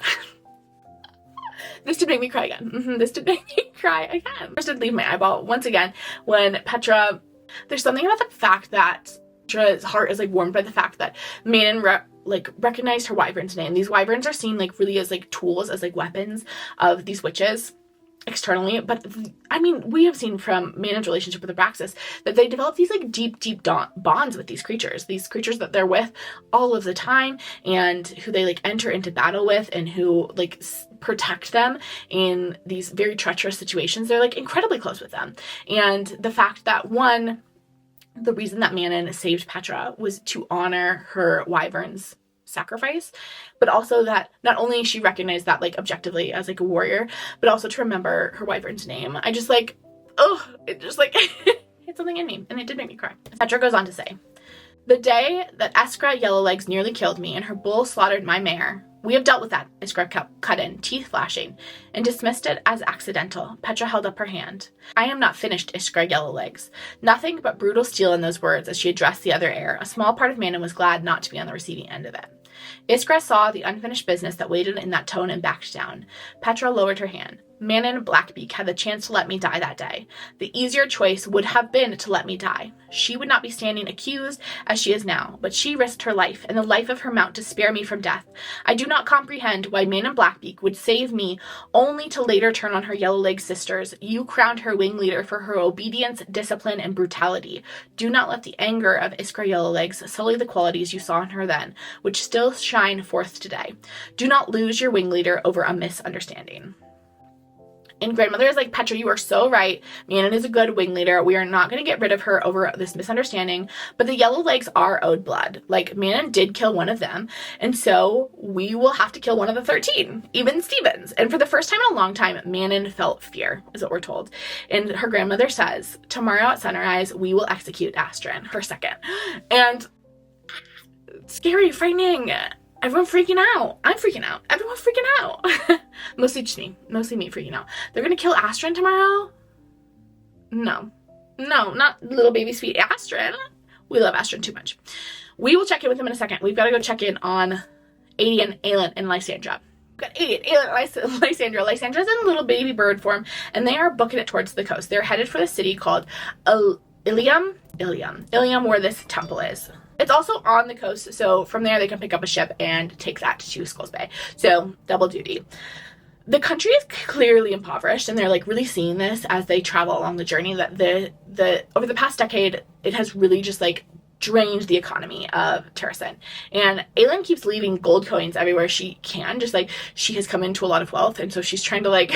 This did make me cry again. This did make me cry again. This did leave my eyeball once again when Petra... There's something about the fact that Petra's heart is, like, warmed by the fact that Manon recognized her wyvern's name. These wyverns are seen, like, really as, like, tools, as, like, weapons of these witches externally, but I mean, we have seen from Manon's relationship with Abraxas that they develop these, like, deep bonds with these creatures that they're with all of the time, and who they, like, enter into battle with, and who, like, protect them in these very treacherous situations. They're, like, incredibly close with them. And the fact that the reason that Manon saved Petra was to honor her wyvern's sacrifice, but also that not only she recognized that, like, objectively as, like, a warrior, but also to remember her wyvern's name. I just, like, it just, like, hit something in me, and it did make me cry. Petra goes on to say, the day that Iskra Yellowlegs nearly killed me and her bull slaughtered my mare, we have dealt with that, Iskra cut in, teeth flashing, and dismissed it as accidental. Petra held up her hand. I am not finished, Iskra Yellowlegs. Nothing but brutal steel in those words as she addressed the other heir. A small part of Manon was glad not to be on the receiving end of it. Iskra saw the unfinished business that waited in that tone and backed down. Petra lowered her hand. Manon Blackbeak had the chance to let me die that day. The easier choice would have been to let me die. She would not be standing accused as she is now, but she risked her life and the life of her mount to spare me from death. I do not comprehend why Manon Blackbeak would save me only to later turn on her Yellowleg sisters. You crowned her wing leader for her obedience, discipline, and brutality. Do not let the anger of Iskra Yellowlegs sully the qualities you saw in her then, which still shine forth today. Do not lose your wing leader over a misunderstanding. And Grandmother is like, Petra, you are so right. Manon is a good wing leader. We are not going to get rid of her over this misunderstanding. But the Yellowlegs are owed blood. Like, Manon did kill one of them. And so we will have to kill one of the 13, even Stevens. And for the first time in a long time, Manon felt fear, is what we're told. And her grandmother says, tomorrow at sunrise, we will execute Astrid, her second. And scary, frightening. Everyone's freaking out. I'm freaking out. Everyone's freaking out. Mostly just me. Mostly me freaking out. They're gonna kill Astrid tomorrow? No. No, not little baby sweet Astrid. We love Astrid too much. We will check in with them in a second. We've got to go check in on Aelin, and Lysandra. We've got Aelin, and Lysandra. Lysandra's in little baby bird form, and they are booking it towards the coast. They're headed for the city called Ilium, where this temple is. It's also on the coast, so from there they can pick up a ship and take that to Skulls Bay. So, double duty. The country is clearly impoverished, and they're, like, really seeing this as they travel along the journey, that the over the past decade, it has really just, like, drained the economy of Terransen. And Aelin keeps leaving gold coins everywhere she can, just, like, she has come into a lot of wealth, and so she's trying to, like,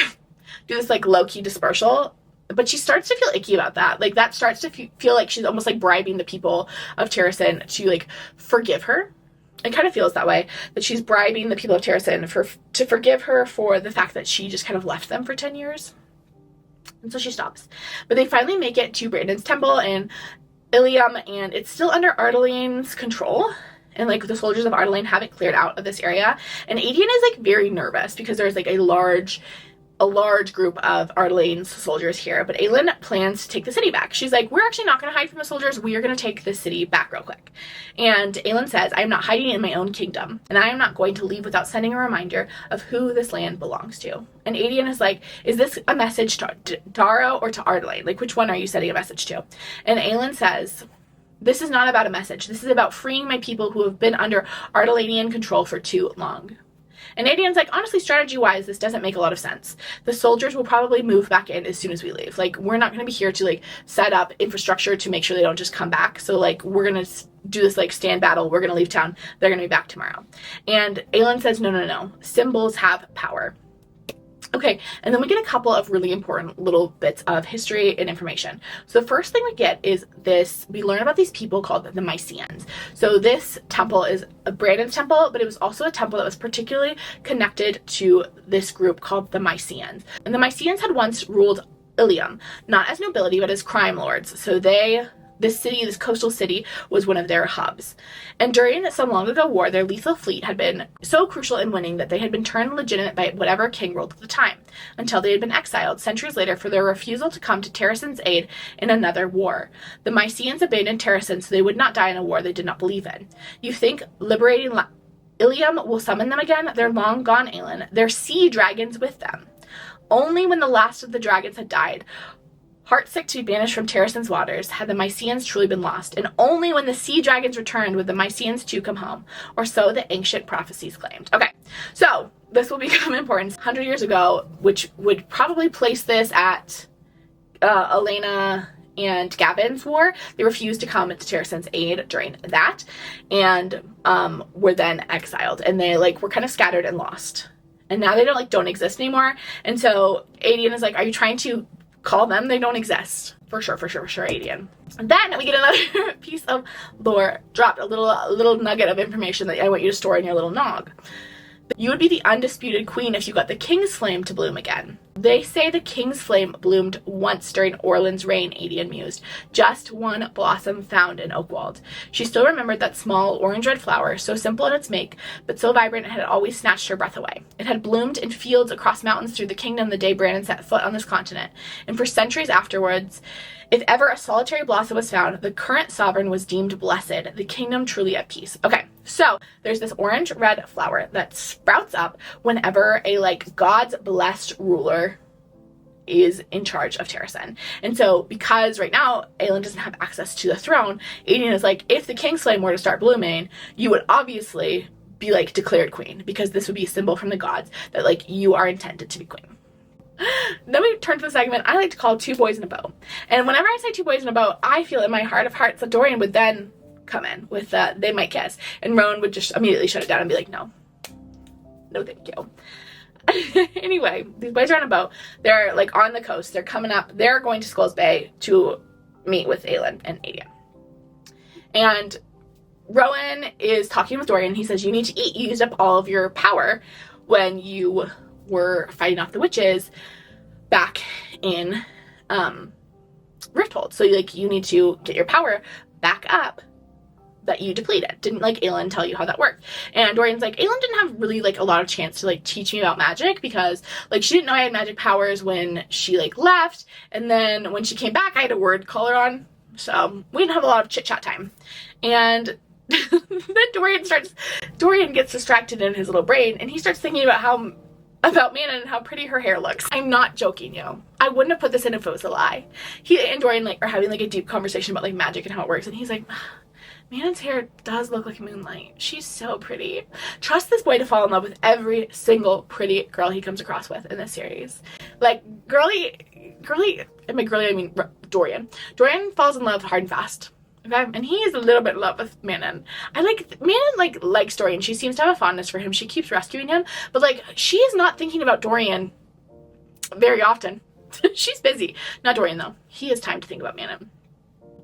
do this, like, low-key dispersal but she starts to feel icky about that. Like, that starts to feel like she's almost like bribing the people of Terransen to like forgive her. It kind of feels that way, that she's bribing the people of Terransen to forgive her for the fact that she just kind of left them for 10 years. And so she stops. But they finally make it to Brandon's temple in Ilium, and it's still under Ardalin's control. And like the soldiers of Aelin haven't cleared out of this area. And Aelin is like very nervous because there's like a large group of Ardalin's soldiers here. But Aelin plans to take the city back. She's like, we're actually not going to hide from the soldiers. We are going to take the city back real quick. And Aelin says, I am not hiding in my own kingdom. And I am not going to leave without sending a reminder of who this land belongs to. And Aelin is like, is this a message to Darrow or to Ardalin? Like, which one are you sending a message to? And Aelin says, this is not about a message. This is about freeing my people who have been under Ardalanian control for too long. And Aelion's like, honestly, strategy-wise, this doesn't make a lot of sense. The soldiers will probably move back in as soon as we leave. Like, we're not going to be here to, like, set up infrastructure to make sure they don't just come back. So, like, we're going to do this, like, stand battle. We're going to leave town. They're going to be back tomorrow. And Aelin says, no, no, no. Symbols have power. Okay, and then we get a couple of really important little bits of history and information. So the first thing we get is this, we learn about these people called the Mysians. So this temple is a Brandon's temple, but it was also a temple that was particularly connected to this group called the Mysians. And the Mysians had once ruled Ilium, not as nobility, but as crime lords. So this coastal city, was one of their hubs. And during some long ago war, their lethal fleet had been so crucial in winning that they had been turned legitimate by whatever king ruled at the time, until they had been exiled centuries later for their refusal to come to Terransen's aid in another war. The Mysians abandoned Terransen so they would not die in a war they did not believe in. You think liberating Ilium will summon them again? They're long gone, Aelin. They're sea dragons with them. Only when the last of the dragons had died, heartsick to be banished from Terransen's waters, had the Mysians truly been lost, and only when the sea dragons returned would the Mysians too come home, or so the ancient prophecies claimed. Okay, so this will become important. 100 years ago, which would probably place this at Elena and Gavin's war, they refused to come to Terransen's aid during that, and were then exiled, and they were kind of scattered and lost. And now they don't exist anymore, and so Aelin is like, are you trying to call them? They don't exist. For sure, Aelin. And then we get another piece of lore dropped, a little nugget of information that I want you to store in your little nog. You would be the undisputed queen if you got the king's flame to bloom again. They say the king's flame bloomed once during Orlan's reign, Aelin mused. Just one blossom found in Oakwald. She still remembered that small orange-red flower, so simple in its make, but so vibrant it had always snatched her breath away. It had bloomed in fields across mountains through the kingdom the day Brannon set foot on this continent, and for centuries afterwards, if ever a solitary blossom was found, the current sovereign was deemed blessed, the kingdom truly at peace. Okay, so there's this orange-red flower that sprouts up whenever a God's blessed ruler is in charge of Terransen. And so because right now Aelin doesn't have access to the throne, Aelin is like, if the king's flame were to start blooming, you would obviously be declared queen, because this would be a symbol from the gods that you are intended to be queen. Then we turn to the segment I like to call Two Boys in a Bow. And whenever I say two boys in a bow, I feel in my heart of hearts that Dorian would then come in with they might kiss, and Rowan would just immediately shut it down and be like, no thank you. Anyway, these boys are on a boat. They're on the coast. They're coming up. They're going to Skulls Bay to meet with Aelin and Adia. And Rowan is talking with Dorian. He says, you need to eat. You used up all of your power when you were fighting off the witches back in Rifthold. So you need to get your power back up that you depleted. Didn't Aelin tell you how that worked? And Dorian's like, Aelin didn't have really a lot of chance to teach me about magic, because she didn't know I had magic powers when she left, and then when she came back I had a word collar on, so we didn't have a lot of chit chat time. And then Dorian gets distracted in his little brain, and he starts thinking about Manon and how pretty her hair looks. I'm not joking, yo. I wouldn't have put this in if it was a lie. He and Dorian are having a deep conversation about magic and how it works, and he's like, Manon's hair does look like moonlight. She's so pretty. Trust this boy to fall in love with every single pretty girl he comes across with in this series. Girly, I mean Dorian. Dorian falls in love hard and fast. Okay, and he is a little bit in love with Manon. Manon likes Dorian. She seems to have a fondness for him. She keeps rescuing him, but she is not thinking about Dorian very often. She's busy. Not Dorian, though. He has time to think about Manon.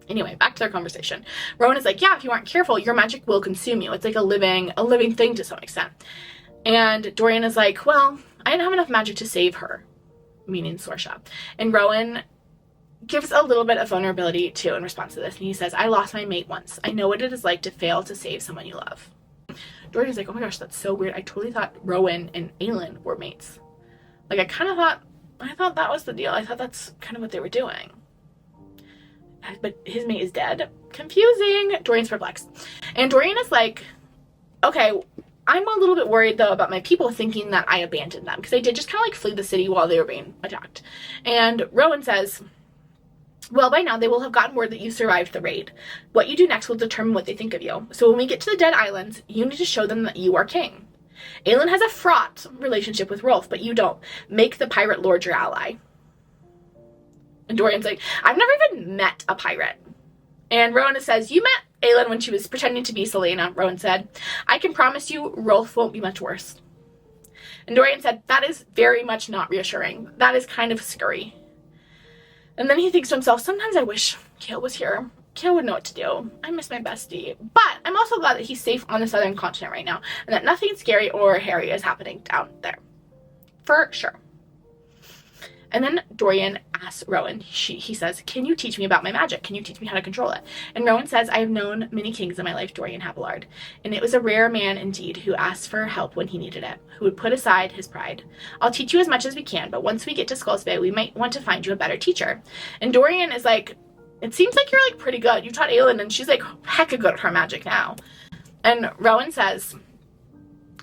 Anyway, back to their conversation. Rowan is like, yeah, if you aren't careful, your magic will consume you. It's like a living thing to some extent. And Dorian is like, well, I didn't have enough magic to save her, meaning Sorsha. And Rowan gives a little bit of vulnerability too in response to this. And he says, I lost my mate once. I know what it is like to fail to save someone you love. Dorian is like, oh my gosh, that's so weird. I totally thought Rowan and Aelin were mates. Like, I thought that was the deal. I thought that's kind of what they were doing. But his mate is dead. Confusing. Dorian's perplexed. And Dorian is like, okay, I'm a little bit worried though about my people thinking that I abandoned them, because they did just kind of like flee the city while they were being attacked. And Rowan says, well, by now they will have gotten word that you survived the raid. What you do next will determine what they think of you. So when we get to the Dead Islands, you need to show them that you are king. Aelin has a fraught relationship with Rolf, but you don't. Make the pirate lord your ally. And Dorian's like, I've never even met a pirate. And Rowan says, you met Aelin when she was pretending to be Selena. Rowan said, I can promise you Rolf won't be much worse. And Dorian said, that is very much not reassuring. That is kind of scary. And then he thinks to himself, sometimes I wish Chaol was here. Chaol would know what to do. I miss my bestie. But I'm also glad that he's safe on the southern continent right now, and that nothing scary or hairy is happening down there. For sure. And then Dorian asks Rowan, he says, can you teach me about my magic? Can you teach me how to control it? And Rowan says, I have known many kings in my life, Dorian Habillard, and it was a rare man indeed who asked for help when he needed it, who would put aside his pride. I'll teach you as much as we can, but once we get to Skull's Bay, we might want to find you a better teacher. And Dorian is like, it seems like you're like pretty good. You taught Aelin, and she's like hecka good at her magic now. And Rowan says,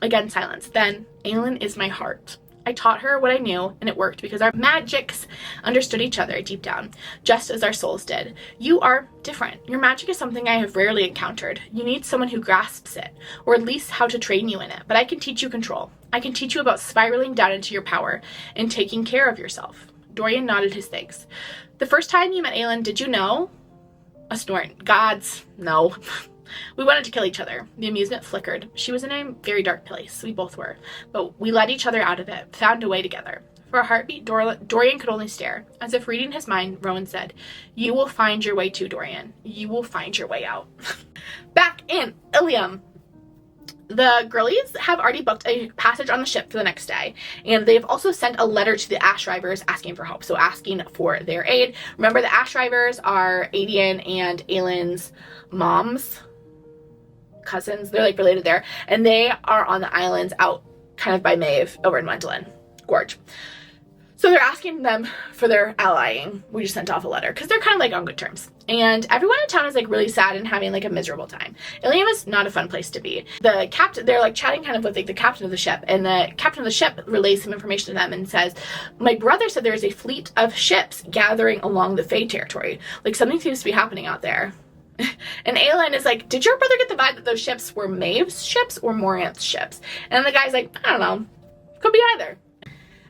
again silence, then Aelin is my heart. I taught her what I knew, and it worked because our magics understood each other deep down, just as our souls did. You are different. Your magic is something I have rarely encountered. You need someone who grasps it, or at least how to train you in it. But I can teach you control. I can teach you about spiraling down into your power and taking care of yourself. Dorian nodded his thanks. The first time you met Aelin, did you know? A snort. Gods, no. We wanted to kill each other. The amusement flickered. She was in a very dark place. We both were. But we let each other out of it, found a way together. For a heartbeat, Dorian could only stare. As if reading his mind, Rowan said, you will find your way too, Dorian. You will find your way out. Back in Ilium, the girlies have already booked a passage on the ship for the next day, and they've also sent a letter to the Ash Drivers asking for help, so asking for their aid. Remember, the Ash Drivers are Adian and Aelin's mom's cousins. They're like related there, and they are on the islands out kind of by Maeve over in Wendlin Gorge. So they're asking them for their allying. We just sent off a letter because they're kind of like on good terms. And everyone in town is like really sad and having like a miserable time. Ilium is not a fun place to be. The captain, they're like chatting kind of with like the captain of the ship, and the captain of the ship relays some information to them and says, my brother said there is a fleet of ships gathering along the Fae territory. Like something seems to be happening out there. And Aelin is like, did your brother get the vibe that those ships were Maeve's ships or Moranth's ships? And the guy's like, I don't know. Could be either.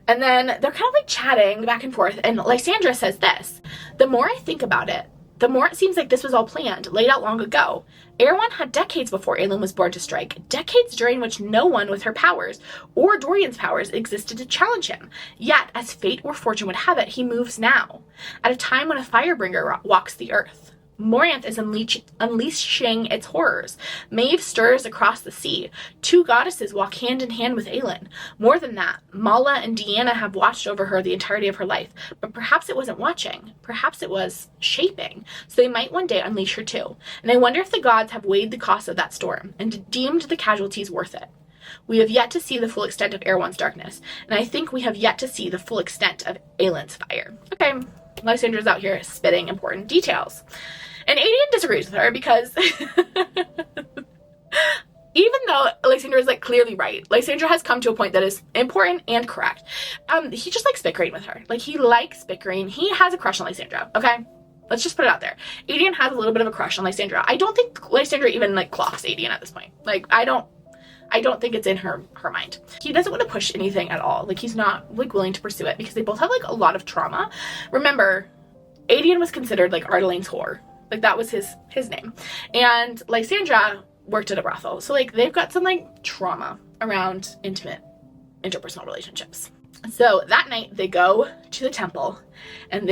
And then they're kind of like chatting back and forth, and Lysandra says this, the more I think about it, the more it seems like this was all planned, laid out long ago. Erawan had decades before Aelin was born to strike, decades during which no one with her powers, or Dorian's powers, existed to challenge him. Yet, as fate or fortune would have it, he moves now, at a time when a firebringer walks the earth. Moranth is unleashing its horrors. Maeve stirs across the sea. Two goddesses walk hand in hand with Aelin. More than that, Mala and Deanna have watched over her the entirety of her life. But perhaps it wasn't watching. Perhaps it was shaping. So they might one day unleash her too. And I wonder if the gods have weighed the cost of that storm and deemed the casualties worth it. We have yet to see the full extent of Erawan's darkness. And I think we have yet to see the full extent of Aelin's fire. Okay, Lysandra's out here spitting important details. And Adian disagrees with her because even though Lysandra is like clearly right, Lysandra has come to a point that is important and correct. He just likes bickering with her. Like, he likes bickering. He has a crush on Lysandra, okay? Let's just put it out there. Adian has a little bit of a crush on Lysandra. I don't think Lysandra even like clocks Adian at this point. Like, I don't think it's in her mind. He doesn't want to push anything at all. Like, he's not like willing to pursue it because they both have like a lot of trauma. Remember, Adian was considered like Ardelane's whore. Like, that was his name. And Lysandra worked at a brothel. So, like, they've got some, like, trauma around intimate interpersonal relationships. So that night they go to the temple, and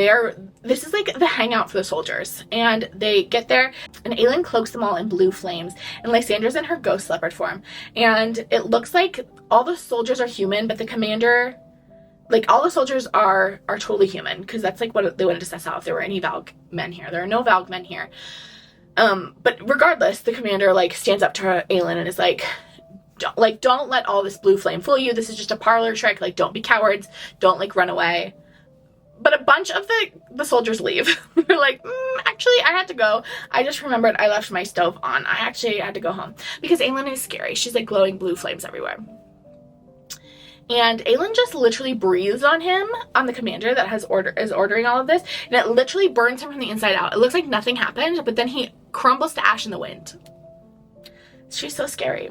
this is like the hangout for the soldiers, and they get there and Aelin cloaks them all in blue flames, and Lysandra's in her ghost leopard form, and it looks like all the soldiers are human, but the commander, like all the soldiers are totally human, because that's like what they wanted to suss out if there were any Valg men here. There are no Valg men here. But regardless, the commander like stands up to Aelin and is like, don't let all this blue flame fool you. This is just a parlor trick. Like, don't be cowards. Don't like run away. But a bunch of the soldiers leave. They're like, actually, I had to go. I just remembered I left my stove on. I actually had to go home. Because Aelin is scary. She's like glowing blue flames everywhere. And Aelin just literally breathes on him, on the commander that is ordering all of this. And it literally burns him from the inside out. It looks like nothing happened, but then he crumbles to ash in the wind. She's so scary.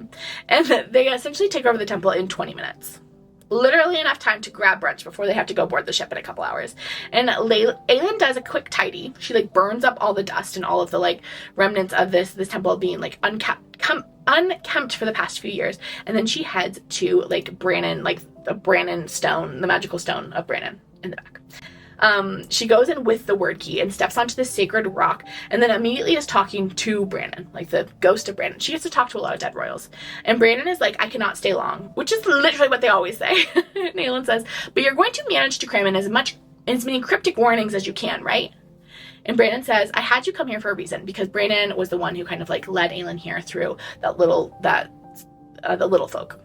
And they essentially take over the temple in 20 minutes. Literally enough time to grab brunch before they have to go board the ship in a couple hours. And Aelin does a quick tidy. She like burns up all the dust and all of the like remnants of this temple being like unkempt for the past few years. And then she heads to like Brannon, like the Brannon stone, the magical stone of Brannon in the back. She goes in with the word key and steps onto this sacred rock, and then immediately is talking to Brannon, like the ghost of Brannon. She gets to talk to a lot of dead royals. And Brannon is like, I cannot stay long, which is literally what they always say. And Aelin says, but you're going to manage to cram in as many cryptic warnings as you can, right? And Brannon says, I had you come here for a reason, because Brannon was the one who kind of like led Aelin here through the little folk.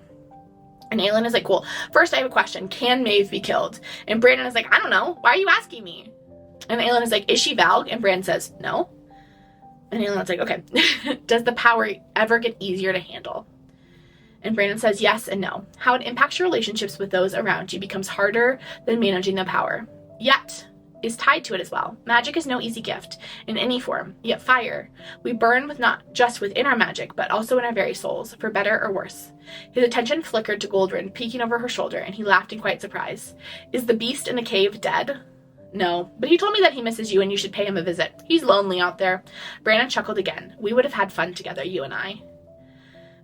And Aelin is like, cool. First, I have a question. Can Maeve be killed? And Brannon is like, I don't know. Why are you asking me? And Aelin is like, is she Valg? And Brannon says, no. And Aelin's like, okay. Does the power ever get easier to handle? And Brannon says, yes and no. How it impacts your relationships with those around you becomes harder than managing the power. Yet is tied to it as well. Magic is no easy gift in any form, yet fire. We burn with not just within our magic, but also in our very souls, for better or worse. His attention flickered to Goldrin, peeking over her shoulder, and he laughed in quiet surprise. Is the beast in the cave dead? No, but he told me that he misses you and you should pay him a visit. He's lonely out there. Brannon chuckled again. We would have had fun together, you and I.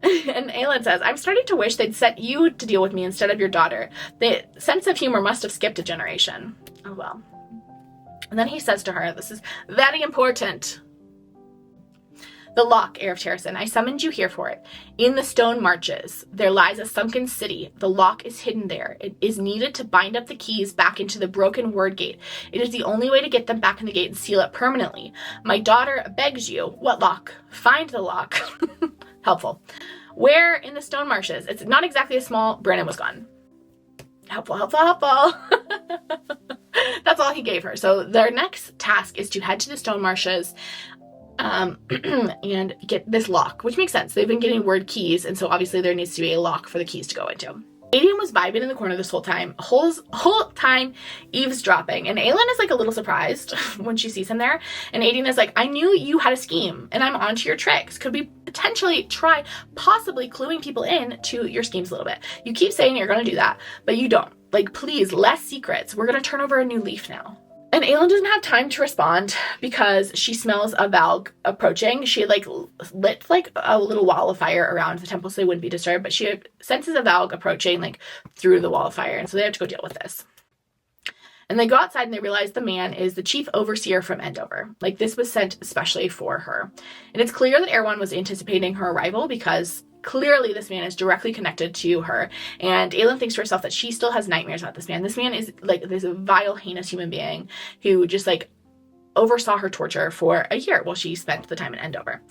And Aelin says, I'm starting to wish they'd set you to deal with me instead of your daughter. The sense of humor must have skipped a generation. Oh well. And then he says to her, this is very important. The lock, heir of Terransen, I summoned you here for it. In the stone marches, there lies a sunken city. The lock is hidden there. It is needed to bind up the keys back into the broken word gate. It is the only way to get them back in the gate and seal it permanently. My daughter begs you. What lock? Find the lock. Helpful. Where in the stone marshes? It's not exactly a small... Brannon was gone. Helpful, helpful, helpful. That's all he gave her. So their next task is to head to the stone marshes and get this lock, which makes sense. They've been getting word keys, and so obviously there needs to be a lock for the keys to go into. Ilium was vibing in the corner this whole time eavesdropping, and Aelin is like a little surprised when she sees him there, and Aelin is like, I knew you had a scheme, and I'm onto your tricks. Could we potentially try possibly cluing people in to your schemes a little bit? You keep saying you're going to do that, but you don't. Like, please, less secrets. We're going to turn over a new leaf now. And Aelin doesn't have time to respond because she smells a Valg approaching. She like lit like a little wall of fire around the temple so they wouldn't be disturbed, but she senses a Valg approaching like through the wall of fire, and so they have to go deal with this. And they go outside and they realize the man is the chief overseer from Endover. Like, this was sent especially for her. And it's clear that Erawan was anticipating her arrival because clearly this man is directly connected to her. And Aelin thinks to herself that she still has nightmares about this man. This man is like this vile, heinous human being who just like oversaw her torture for a year while she spent the time in Endover.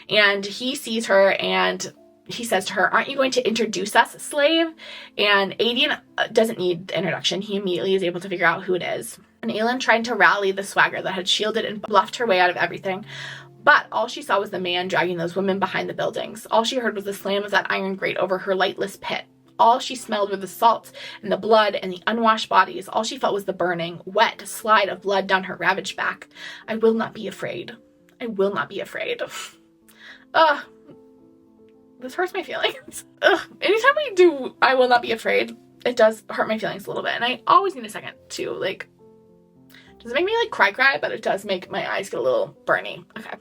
And he sees her and he says to her, aren't you going to introduce us, slave? And Aelin doesn't need the introduction. He immediately is able to figure out who it is. And Aelin tried to rally the swagger that had shielded and bluffed her way out of everything. But all she saw was the man dragging those women behind the buildings. All she heard was the slam of that iron grate over her lightless pit. All she smelled were the salt and the blood and the unwashed bodies. All she felt was the burning, wet slide of blood down her ravaged back. I will not be afraid. I will not be afraid. Ugh. This hurts my feelings. Ugh. Anytime we do I will not be afraid, it does hurt my feelings a little bit. And I always need a second to, like, doesn't make me, like, cry, but it does make my eyes get a little burny. Okay.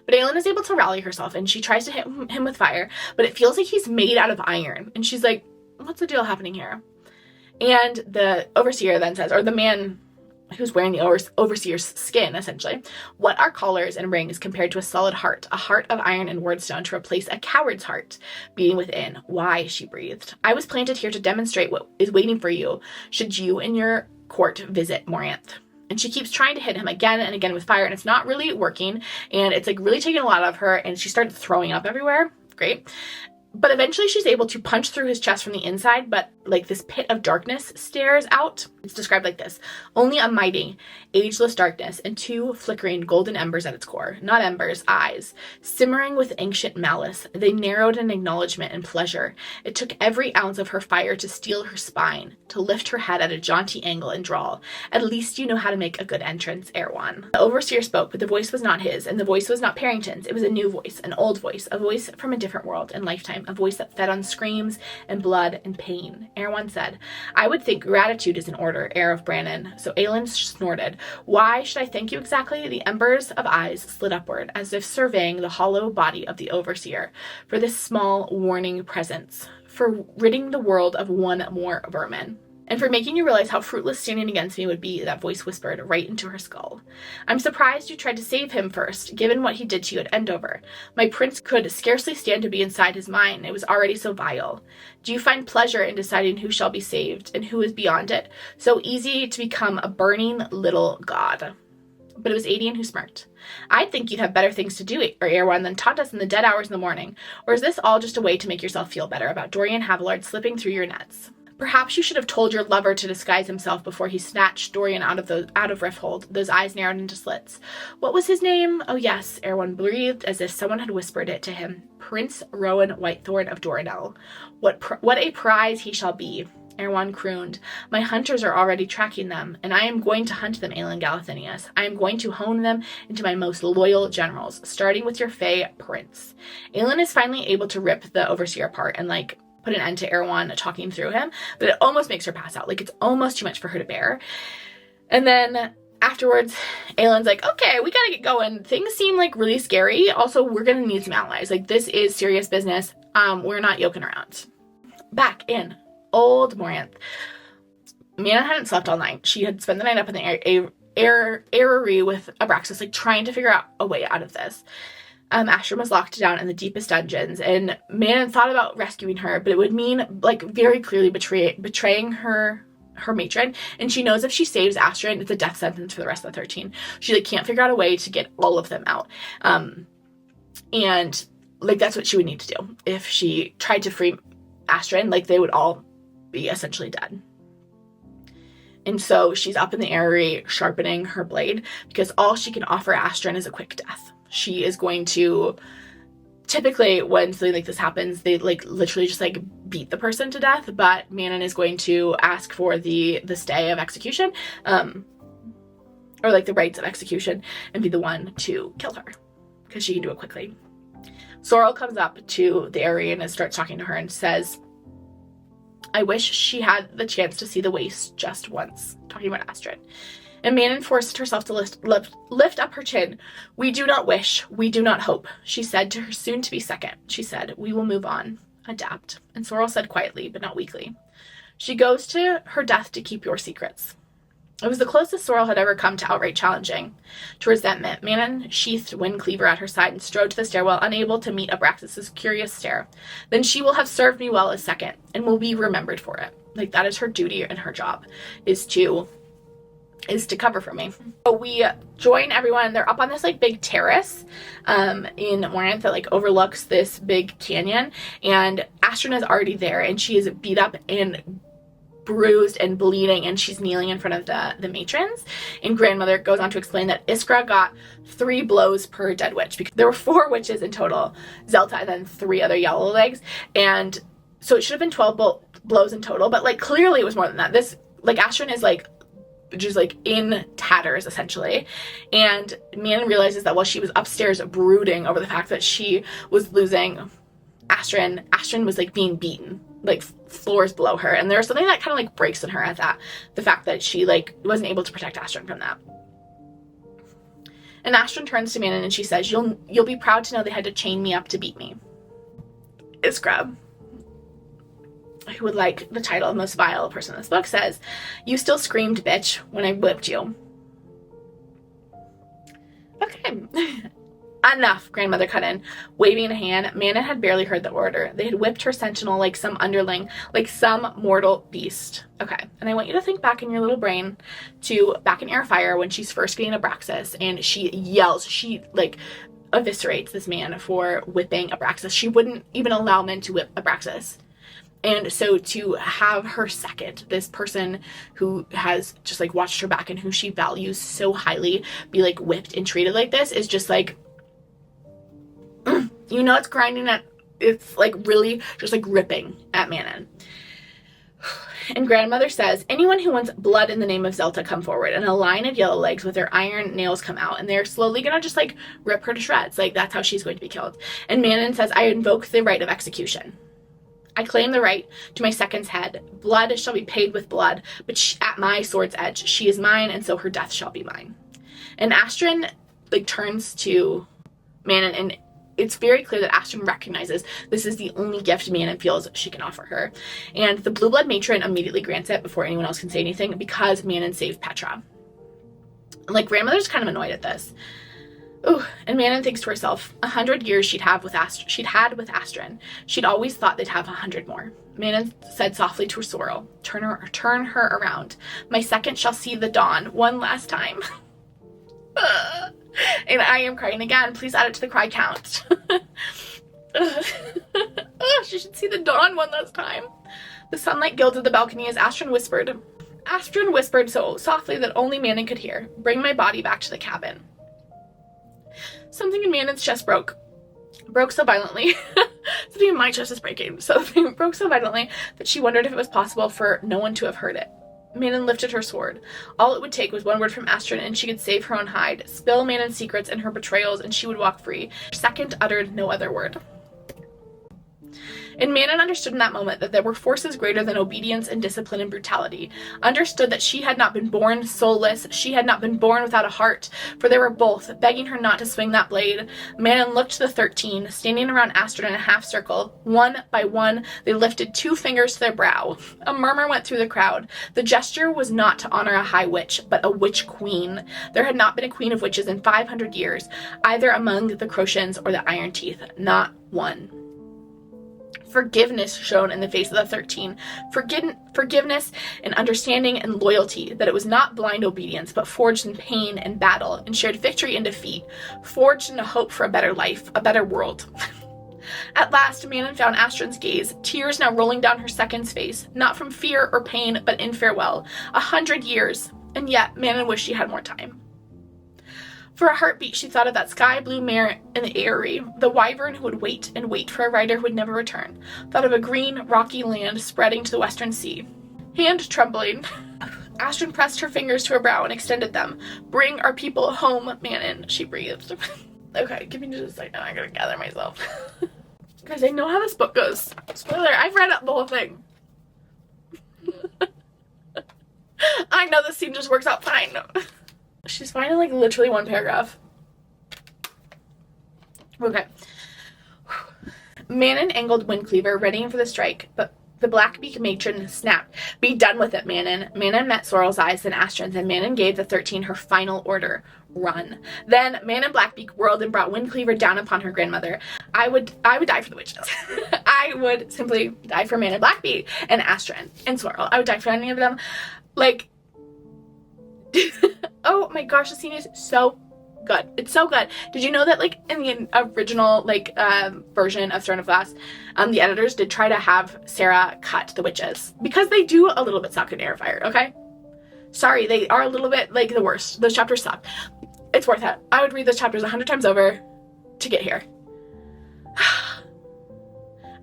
But Aelin is able to rally herself, and she tries to hit him with fire, but it feels like he's made out of iron. And she's like, what's the deal happening here? And the overseer then says, or the man who's wearing the overseer's skin, essentially, what are collars and rings compared to a solid heart, a heart of iron and wardstone to replace a coward's heart beating within? Why, she breathed. I was planted here to demonstrate what is waiting for you should you and your court visit Morinth. And she keeps trying to hit him again and again with fire, and it's not really working, and it's like really taking a lot of her, and she started throwing up everywhere. Great. But eventually she's able to punch through his chest from the inside, but like this pit of darkness stares out. It's described like this: only a mighty, ageless darkness and two flickering golden embers at its core. Not embers, eyes. Simmering with ancient malice, they narrowed in acknowledgement and pleasure. It took every ounce of her fire to steel her spine, to lift her head at a jaunty angle and drawl. At least you know how to make a good entrance, Erawan. The overseer spoke, but the voice was not his, and the voice was not Parrington's. It was a new voice, an old voice, a voice from a different world and lifetime, a voice that fed on screams and blood and pain. Erawan said, I would think gratitude is in order, heir of Brannon. So Aelin snorted. Why should I thank you exactly? The embers of eyes slid upward, as if surveying the hollow body of the overseer. For this small, warning presence. For ridding the world of one more vermin. And for making you realize how fruitless standing against me would be, that voice whispered right into her skull. I'm surprised you tried to save him first, given what he did to you at Endover. My prince could scarcely stand to be inside his mind. It was already so vile. Do you find pleasure in deciding who shall be saved and who is beyond it? So easy to become a burning little god. But it was Adrian who smirked. I think you'd have better things to do, Erawan, than taunt us in the dead hours in the morning. Or is this all just a way to make yourself feel better about Dorian Havillard slipping through your nets? Perhaps you should have told your lover to disguise himself before he snatched Dorian out of Rifthold, those eyes narrowed into slits. What was his name? Oh yes, Erawan breathed as if someone had whispered it to him. Prince Rowan Whitethorn of Dorinel. What a prize he shall be. Erawan crooned. My hunters are already tracking them, and I am going to hunt them, Aelin Galathinius. I am going to hone them into my most loyal generals, starting with your Fey prince. Aelin is finally able to rip the overseer apart and put an end to Erawan talking through him, but it almost makes her pass out. It's almost too much for her to bear. And then afterwards, Aelin's like, okay, we gotta get going. Things seem really scary. Also, we're gonna need some allies. This is serious business. We're not yoking around. Back in old Morinth, Manon hadn't slept all night. She had spent the night up in the Eyrie with Abraxas, trying to figure out a way out of this. Astrid was locked down in the deepest dungeons, and Manon thought about rescuing her, but it would mean, very clearly betraying her matron, and she knows if she saves Astrid, it's a death sentence for the rest of the 13. She, can't figure out a way to get all of them out. And, that's what she would need to do. If she tried to free Astrid, they would all be essentially dead. And so she's up in the Eyrie sharpening her blade, because all she can offer Astrid is a quick death. She is going to, typically when something like this happens, they literally just beat the person to death, but Manon is going to ask for the stay of execution, or the rites of execution, and be the one to kill her, because she can do it quickly. Sorrel comes up to the Eyrie and starts talking to her and says, I wish she had the chance to see the waste just once, talking about Astrid. And Manon forced herself to lift up her chin. We do not wish, we do not hope, she said to her soon-to-be second. She said, we will move on, adapt. And Sorrel said quietly, but not weakly, she goes to her death to keep your secrets. It was the closest Sorrel had ever come to outright challenging, to resentment. Manon sheathed Wind Cleaver at her side and strode to the stairwell, unable to meet Abraxas's curious stare. Then she will have served me well as second, and will be remembered for it. That is her duty and her job, is to cover for me. So we join everyone. They're up on this big terrace in Morinth that overlooks this big canyon, and Astrid is already there, and she is beat up and bruised and bleeding, and she's kneeling in front of the matrons. And Grandmother goes on to explain that Iskra got 3 blows per dead witch, because there were 4 witches in total, Zelta and then 3 other yellow legs, and so it should have been 12 blows in total, but clearly it was more than that. This Astrid is just in tatters essentially, and Manon realizes that while she was upstairs brooding over the fact that she was losing Astrid was being beaten floors below her, and there's something that kind of breaks in her at that, the fact that she wasn't able to protect Astrid from that. And Astrid turns to Manon and she says, you'll be proud to know they had to chain me up to beat me. Iskra, who would like the title of most vile person in this book, says, "You still screamed, bitch, when I whipped you." Okay. Enough, grandmother cut in, waving a hand. Manon had barely heard the order. They had whipped her sentinel like some underling, like some mortal beast. Okay, and I want you to think back in your little brain to back in Airfire when she's first getting Abraxas and she yells, she like eviscerates this man for whipping Abraxas. She wouldn't even allow men to whip Abraxas. And so to have her second, this person who has just like watched her back and who she values so highly, be like whipped and treated like this is just like, you know, it's grinding at, it's like really just like ripping at Manon. And grandmother says, "Anyone who wants blood in the name of Zelta, come forward." And a line of yellow legs with their iron nails come out, and they're slowly gonna just like rip her to shreds. Like that's how she's going to be killed. And Manon says, "I invoke the right of execution. I claim the right to my second's head. Blood shall be paid with blood, but at my sword's edge, she is mine, and so her death shall be mine." And Astrid like turns to Manon, and it's very clear that Astrid recognizes this is the only gift Manon feels she can offer her. And the Blue Blood matron immediately grants it before anyone else can say anything because Manon saved Petra. And like grandmother's kind of annoyed at this. Ooh, and Manon thinks to herself, 100 years she'd had with Astrid. She'd always thought they'd have 100 more. Manon said softly to her sorrel, turn her around. My second shall see the dawn one last time. And I am crying again. Please add it to the cry count. She should see the dawn one last time. The sunlight gilded the balcony as Astrid whispered so softly that only Manon could hear, "Bring my body back to the cabin." Something in Manon's chest broke so violently. Something in my chest is breaking. Something broke so violently that she wondered if it was possible for no one to have heard it. Manon lifted her sword. All it would take was one word from Astrid and she could save her own hide, spill Manon's secrets and her betrayals, and she would walk free. Second uttered no other word. And Manon understood in that moment that there were forces greater than obedience and discipline and brutality. Understood that she had not been born soulless, she had not been born without a heart, for they were both, begging her not to swing that blade. Manon looked to the 13, standing around Astrid in a half circle. One by one, they lifted 2 fingers to their brow. A murmur went through the crowd. The gesture was not to honor a high witch, but a witch queen. There had not been a queen of witches in 500 years, either among the Crocians or the Iron Teeth. Not one. Forgiveness shone in the face of the 13. Forgiveness and understanding and loyalty, that it was not blind obedience, but forged in pain and battle, and shared victory and defeat, forged in a hope for a better life, a better world. At last, Manon found Astrid's gaze, tears now rolling down her second's face, not from fear or pain, but in farewell. 100 years, and yet Manon wished she had more time. For a heartbeat, she thought of that sky-blue mare in the Eyrie, the wyvern who would wait and wait for a rider who would never return. Thought of a green, rocky land spreading to the western sea. Hand trembling, Astrid pressed her fingers to her brow and extended them. "Bring our people home, Manon," she breathed. Okay, give me just a second. I gotta gather myself. Guys, I know how this book goes. Spoiler, I've read the whole thing. I know this scene just works out fine. She's fine in like literally one paragraph. Okay. Manon angled Windcleaver, readying for the strike, but the Blackbeak matron snapped. "Be done with it, Manon." Manon met Sorrel's eyes, then Astrid's, and Manon gave the 13 her final order. Run. Then Manon Blackbeak whirled and brought Windcleaver down upon her grandmother. I would die for the witches. I would simply die for Manon Blackbeak and Astrid and Sorrel. I would die for any of them. Like, oh my gosh, the scene is so good. It's so good. Did you know that like in the original like version of Throne of Glass, the editors did try to have Sarah cut the witches because they do a little bit suck in Airfire, okay? Sorry, they are a little bit like the worst. Those chapters suck. It's worth it. I would read those chapters 100 times over to get here. I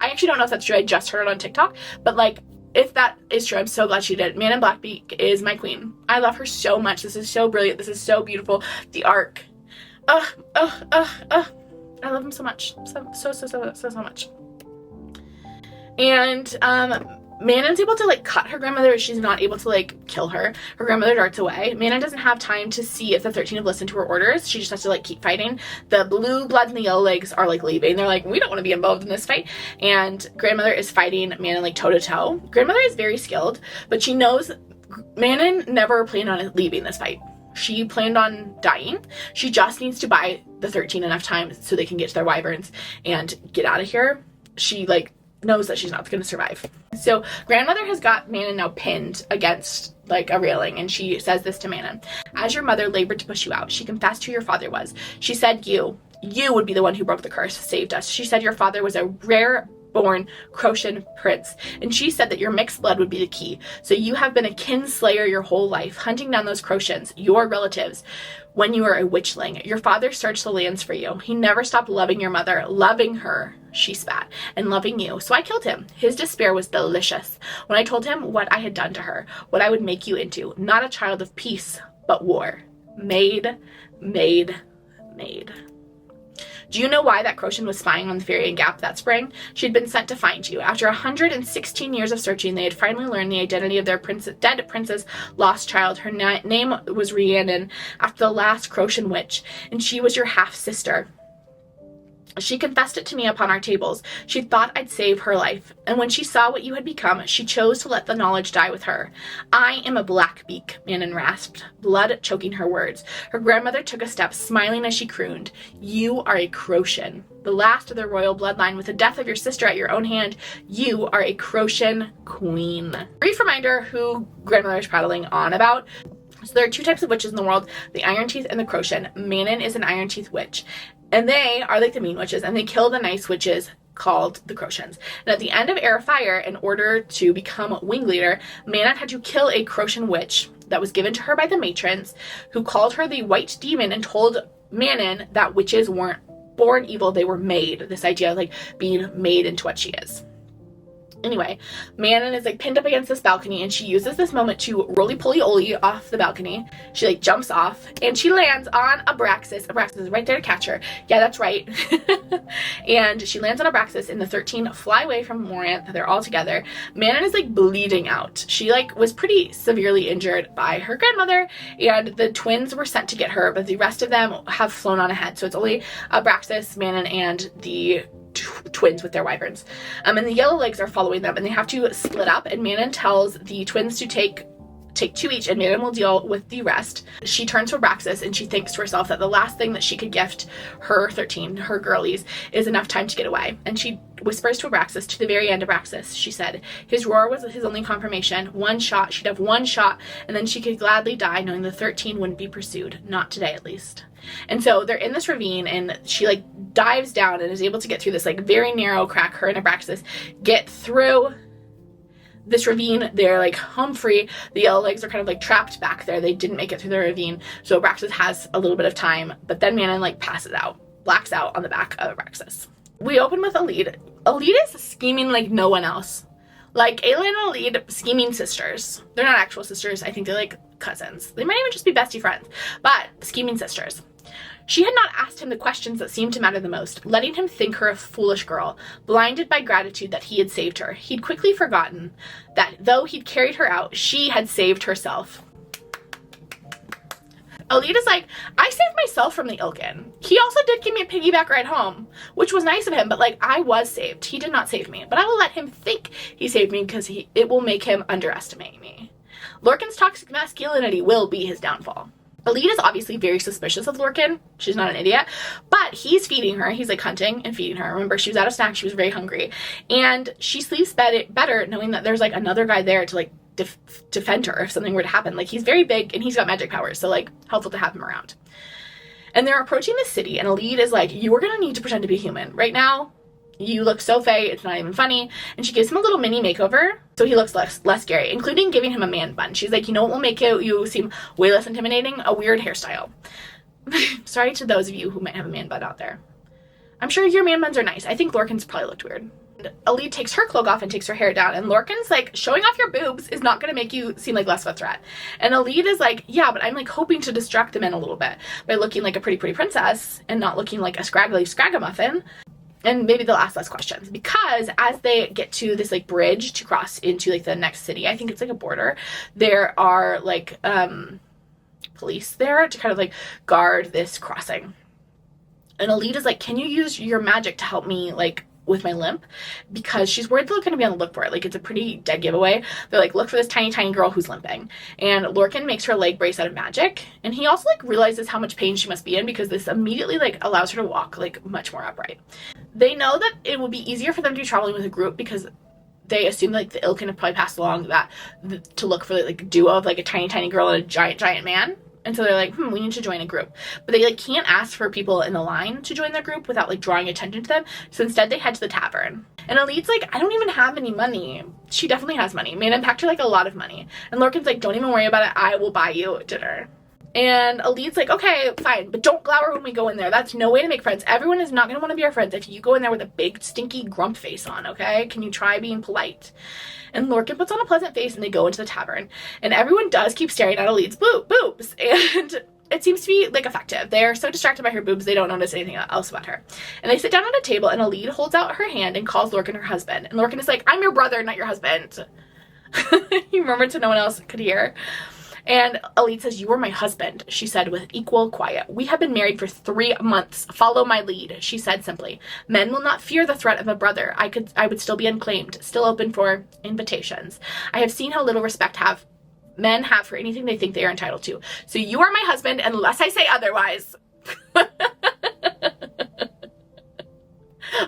actually don't know if that's true. I just heard it on TikTok, but like, if that is true, I'm so glad she did. Manon Blackbeak is my queen. I love her so much. This is so brilliant. This is so beautiful. The arc. I love him so much. So much. And Manon's able to like cut her grandmother. She's not able to like kill her. Her grandmother darts away. Manon doesn't have time to see if the 13 have listened to her orders. She just has to like keep fighting. The blue bloods and the yellow legs are like leaving. They're like, we don't want to be involved in this fight. And grandmother is fighting Manon like toe to toe. Grandmother is very skilled, but she knows Manon never planned on leaving this fight. She planned on dying. She just needs to buy the 13 enough time so they can get to their wyverns and get out of here. She like knows that she's not going to survive. So grandmother has got Manon now pinned against like a railing, and she says this to Manon. As your mother labored to push you out, she confessed who your father was. She said you would be the one who broke the curse, saved us. She said your father was a rare born Croatian prince, and she said that your mixed blood would be the key. So you have been a kinslayer your whole life, hunting down those Croatians, your relatives, when you were a witchling. Your father searched the lands for you. He never stopped loving your mother, loving her, she spat, and loving you. So I killed him. His despair was delicious when I told him what I had done to her, what I would make you into, not a child of peace, but war. Maid. Do you know why that Croatian was spying on the Ferian Gap that spring? She'd been sent to find you. After 116 years of searching, they had finally learned the identity of their dead prince's lost child. Her name was Rhiannon, after the last Croatian witch, and she was your half-sister. She confessed it to me upon our tables. She thought I'd save her life, and when she saw what you had become, she chose to let the knowledge die with her. I am a Blackbeak, Manon rasped, blood choking her words. Her grandmother took a step, smiling as she crooned. You are a Croatian, the last of the royal bloodline. With the death of your sister at your own hand, you are a Croatian queen. Brief reminder who grandmother is prattling on about. So there are two types of witches in the world, the Iron Teeth and the Croatian. Manon is an Iron Teeth witch. And they are like the mean witches, and they kill the nice witches called the Croatians. And at the end of Era Fire, in order to become Wingleader, Manon had to kill a Croatian witch that was given to her by the matrons, who called her the White Demon and told Manon that witches weren't born evil, they were made. This idea of like being made into what she is. Anyway, Manon is like pinned up against this balcony, and she uses this moment to roly-poly-oly off the balcony. She like jumps off, and she lands on Abraxas. Abraxas is right there to catch her. Yeah, that's right. And she lands on Abraxas, and the 13 fly away from Moranth. They're all together. Manon is like bleeding out. She like was pretty severely injured by her grandmother, and the twins were sent to get her, but the rest of them have flown on ahead. So it's only Abraxas, Manon, and the twins with their wyverns. And the yellow legs are following them, and they have to split up, and Manon tells the twins to take two each, and Manon will deal with the rest. She turns to Abraxas, and she thinks to herself that the last thing that she could gift her 13, her girlies, is enough time to get away. And she whispers to Abraxas, to the very end, Abraxas, she said, his roar was his only confirmation. One shot, she'd have one shot, and then she could gladly die knowing the 13 wouldn't be pursued. Not today, at least. And so they're in this ravine, and she like dives down and is able to get through this like very narrow crack. Her and Abraxas get through this ravine. They're like home free. The yellow legs are kind of like trapped back there. They didn't make it through the ravine, so Abraxas has a little bit of time, but then Manon like passes out, blacks out on the back of Abraxas. We open with Elide. Elide is scheming like no one else. Like Aelin and Elide, scheming sisters. They're not actual sisters. I think they're like cousins. They might even just be bestie friends, but scheming sisters. She had not asked him the questions that seemed to matter the most, letting him think her a foolish girl, blinded by gratitude that he had saved her. He'd quickly forgotten that though he'd carried her out, she had saved herself. Elide is like, I saved myself from the Ilken. He also did give me a piggyback ride home, which was nice of him, but like, I was saved. He did not save me, but I will let him think he saved me because it will make him underestimate me. Lorcan's toxic masculinity will be his downfall. Elide is obviously very suspicious of Lorcan. She's not an idiot, but he's feeding her. He's like hunting and feeding her. Remember, she was out of snack. She was very hungry, and she sleeps better knowing that there's like another guy there to like defend her if something were to happen. Like, he's very big and he's got magic powers, so like helpful to have him around. And they're approaching the city, and Elide is like, you are gonna need to pretend to be human right now. You look so fey, it's not even funny. And she gives him a little mini makeover so he looks less scary, including giving him a man bun. She's like, you know what will make you seem way less intimidating? A weird hairstyle. Sorry to those of you who might have a man bun out there. I'm sure your man buns are nice. I think Lorcan's probably looked weird. Elide takes her cloak off and takes her hair down, and Lorcan's like, showing off your boobs is not gonna make you seem like less of a threat. And Elide is like, yeah, but I'm like hoping to distract the men a little bit by looking like a pretty princess and not looking like a scraggly scragamuffin. and maybe they'll ask less questions, because as they get to this like bridge to cross into like the next city, I think it's like a border, there are like police there to kind of like guard this crossing. And Elide is like, can you use your magic to help me like with my limp? Because she's worried they're going to be on the look for it. Like, it's a pretty dead giveaway. They're like, look for this tiny girl who's limping. And Lorcan makes her leg brace out of magic. And he also like realizes how much pain she must be in, because this immediately like allows her to walk like much more upright. They know that it will be easier for them to be traveling with a group, because they assume like the Ilken have probably passed along that to look for like a duo of like a tiny girl and a giant man. And so they're like, we need to join a group. But they like can't ask for people in the line to join their group without like drawing attention to them. So instead they head to the tavern. And Elide's like, I don't even have any money. She definitely has money. Manon packed her like a lot of money. And Lorcan's like, don't even worry about it. I will buy you dinner. And Elide's like, okay, fine, but don't glower when we go in there. That's no way to make friends. Everyone is not going to want to be our friends if you go in there with a big, stinky grump face on, okay? Can you try being polite? And Lorcan puts on a pleasant face, and they go into the tavern. And everyone does keep staring at Elide's boobs. And it seems to be, like, effective. They're so distracted by her boobs, they don't notice anything else about her. And they sit down at a table, and Elide holds out her hand and calls Lorcan her husband. And Lorcan is like, I'm your brother, not your husband. He murmured so no one else could hear. And Elide says, you were my husband, she said with equal quiet. We have been married for 3 months. Follow my lead, she said simply. Men will not fear the threat of a brother. I would still be unclaimed, still open for invitations. I have seen how little respect men have for anything they think they are entitled to. So you are my husband unless I say otherwise.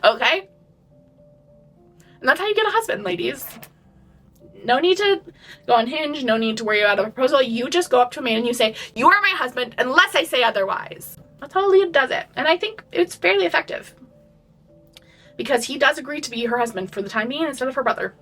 Okay? And that's how you get a husband, ladies. No need to go on Hinge, no need to worry about a proposal. You just go up to a man and you say, you are my husband unless I say otherwise. That's how Elide does it. And I think it's fairly effective, because he does agree to be her husband for the time being instead of her brother.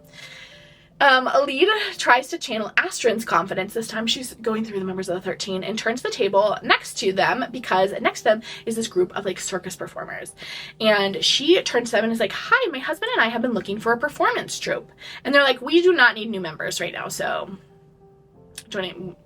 Elide tries to channel Astrid's confidence. This time she's going through the members of the 13 and turns the table next to them, because next to them is this group of like circus performers. And she turns to them and is like, hi, my husband and I have been looking for a performance troupe. And they're like, we do not need new members right now, so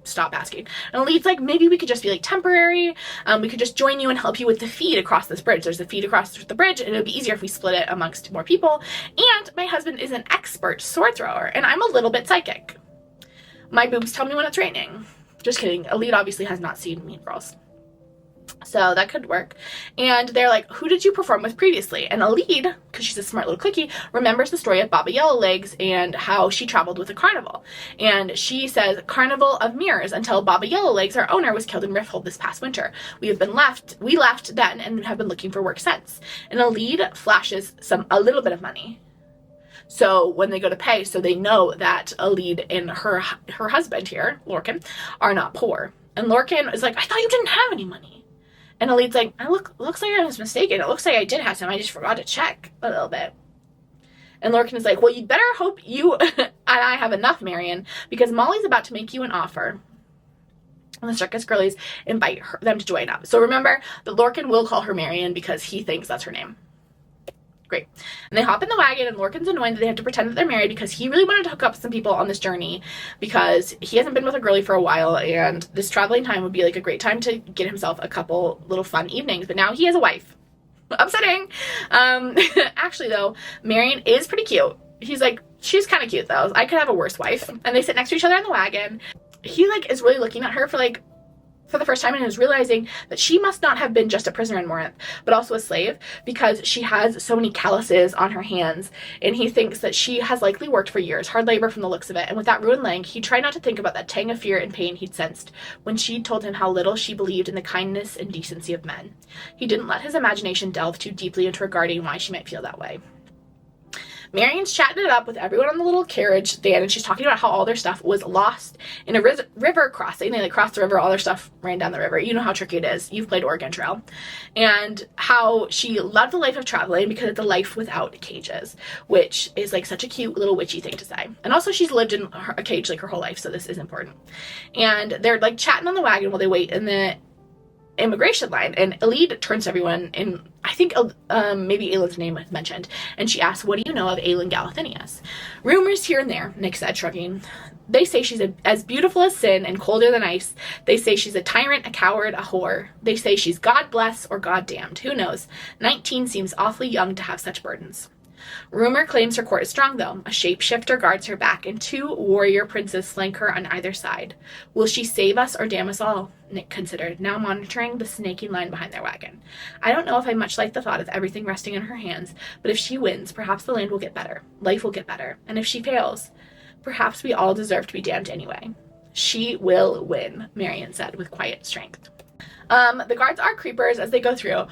stop asking. And Elide's like, maybe we could just be like temporary. We could just join you and help you with the feed across this bridge. There's a feed across the bridge, and it would be easier if we split it amongst more people. And my husband is an expert sword thrower, and I'm a little bit psychic. My boobs tell me when it's raining. Just kidding. Elide obviously has not seen Mean Girls, so that could work. And they're like, who did you perform with previously? And Elide, because she's a smart little cookie, remembers the story of Baba Yellowlegs and how she traveled with a carnival. And she says, Carnival of Mirrors, until Baba Yellowlegs, our owner, was killed in Rifthold this past winter. We left then and have been looking for work since. And Elide flashes a little bit of money. So when they go to pay, so they know that Elide and her husband here, Lorcan, are not poor. And Lorcan is like, I thought you didn't have any money. And Elide's like, looks like I was mistaken. It looks like I did have some. I just forgot to check a little bit. And Lorcan is like, well, you'd better hope you and I have enough, Marion, because Molly's about to make you an offer. And the circus girlies invite them to join up. So remember that Lorcan will call her Marion because he thinks that's her name. Great. And they hop in the wagon, and Lorcan's annoyed that they have to pretend that they're married, because he really wanted to hook up some people on this journey, because he hasn't been with a girlie for a while, and this traveling time would be like a great time to get himself a couple little fun evenings. But now he has a wife. Upsetting. Actually though, Marion is pretty cute. He's like, she's kind of cute though. I could have a worse wife. And they sit next to each other in the wagon. He like is really looking at her for the first time, and is realizing that she must not have been just a prisoner in Morinth, but also a slave, because she has so many calluses on her hands, and he thinks that she has likely worked for years, hard labor from the looks of it. And with that ruined leg, he tried not to think about that tang of fear and pain he'd sensed when she told him how little she believed in the kindness and decency of men. He didn't let his imagination delve too deeply into regarding why she might feel that way. Marion's chatting it up with everyone on the little carriage van, and she's talking about how all their stuff was lost in a river crossing. They crossed the river, all their stuff ran down the river. You know how tricky it is. You've played Oregon Trail. And how she loved the life of traveling because it's a life without cages, which is like such a cute little witchy thing to say. And also she's lived in a cage like her whole life, so this is important. And they're like chatting on the wagon while they wait in the immigration line, and Ilide turns to everyone, and I think maybe Aelin's name was mentioned, and she asks, what do you know of Aelin Galathinius? Rumors here and there, Nick said, shrugging. They say she's as beautiful as sin and colder than ice. They say she's a tyrant, a coward, a whore. They say she's God bless or God damned. Who knows? 19 seems awfully young to have such burdens. Rumor claims her court is strong, though. A shapeshifter guards her back, and 2 warrior princes flank her on either side. Will she save us or damn us all? Nick considered, now monitoring the snaking line behind their wagon. I don't know if I much like the thought of everything resting in her hands, but if she wins, perhaps the land will get better. Life will get better. And if she fails, perhaps we all deserve to be damned anyway. She will win, Marion said with quiet strength. The guards are creepers as they go through,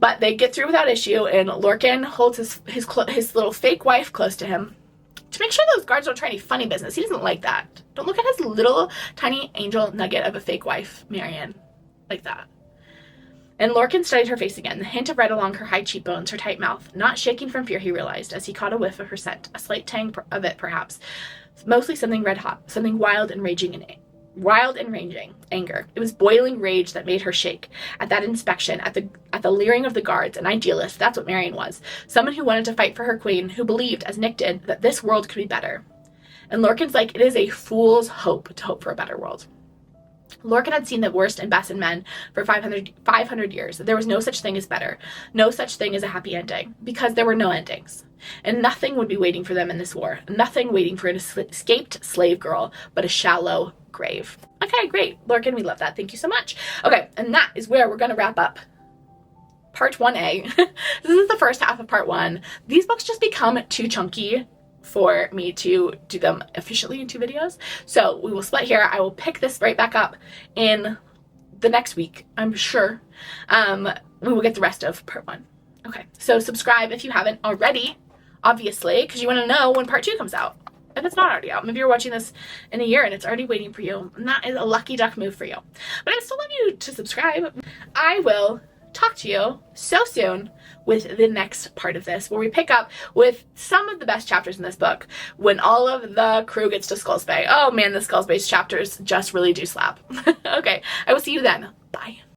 but they get through without issue, and Lorcan holds his little fake wife close to him to make sure those guards don't try any funny business. He doesn't like that. Don't look at his little tiny angel nugget of a fake wife, Marion, like that. And Lorcan studied her face again, the hint of red along her high cheekbones, her tight mouth, not shaking from fear, he realized, as he caught a whiff of her scent, a slight tang of it, perhaps, mostly something red hot, something wild and raging anger. It was boiling rage that made her shake. At that inspection, at the leering of the guards, an idealist, that's what Marion was. Someone who wanted to fight for her queen, who believed, as Nick did, that this world could be better. And Lorcan's like, it is a fool's hope to hope for a better world. Lorcan had seen the worst and best in men for 500 years. There was no such thing as better. No such thing as a happy ending. Because there were no endings. And nothing would be waiting for them in this war. Nothing waiting for an escaped slave girl, but a shallow grave. Okay, great. Lorcan, we love that. Thank you so much. Okay, and that is where we're going to wrap up Part 1A. This is the first half of Part 1. These books just become too chunky for me to do them efficiently in 2 videos. So we will split here. I will pick this right back up in the next week, I'm sure. We will get the rest of Part 1. Okay, so subscribe if you haven't already, obviously, because you want to know when Part 2 comes out. If it's not already out. Maybe you're watching this in a year and it's already waiting for you. And that is a lucky duck move for you. But I still want you to subscribe. I will talk to you so soon with the next part of this, where we pick up with some of the best chapters in this book when all of the crew gets to Skulls Bay. Oh man, the Skulls Bay chapters just really do slap. Okay, I will see you then. Bye.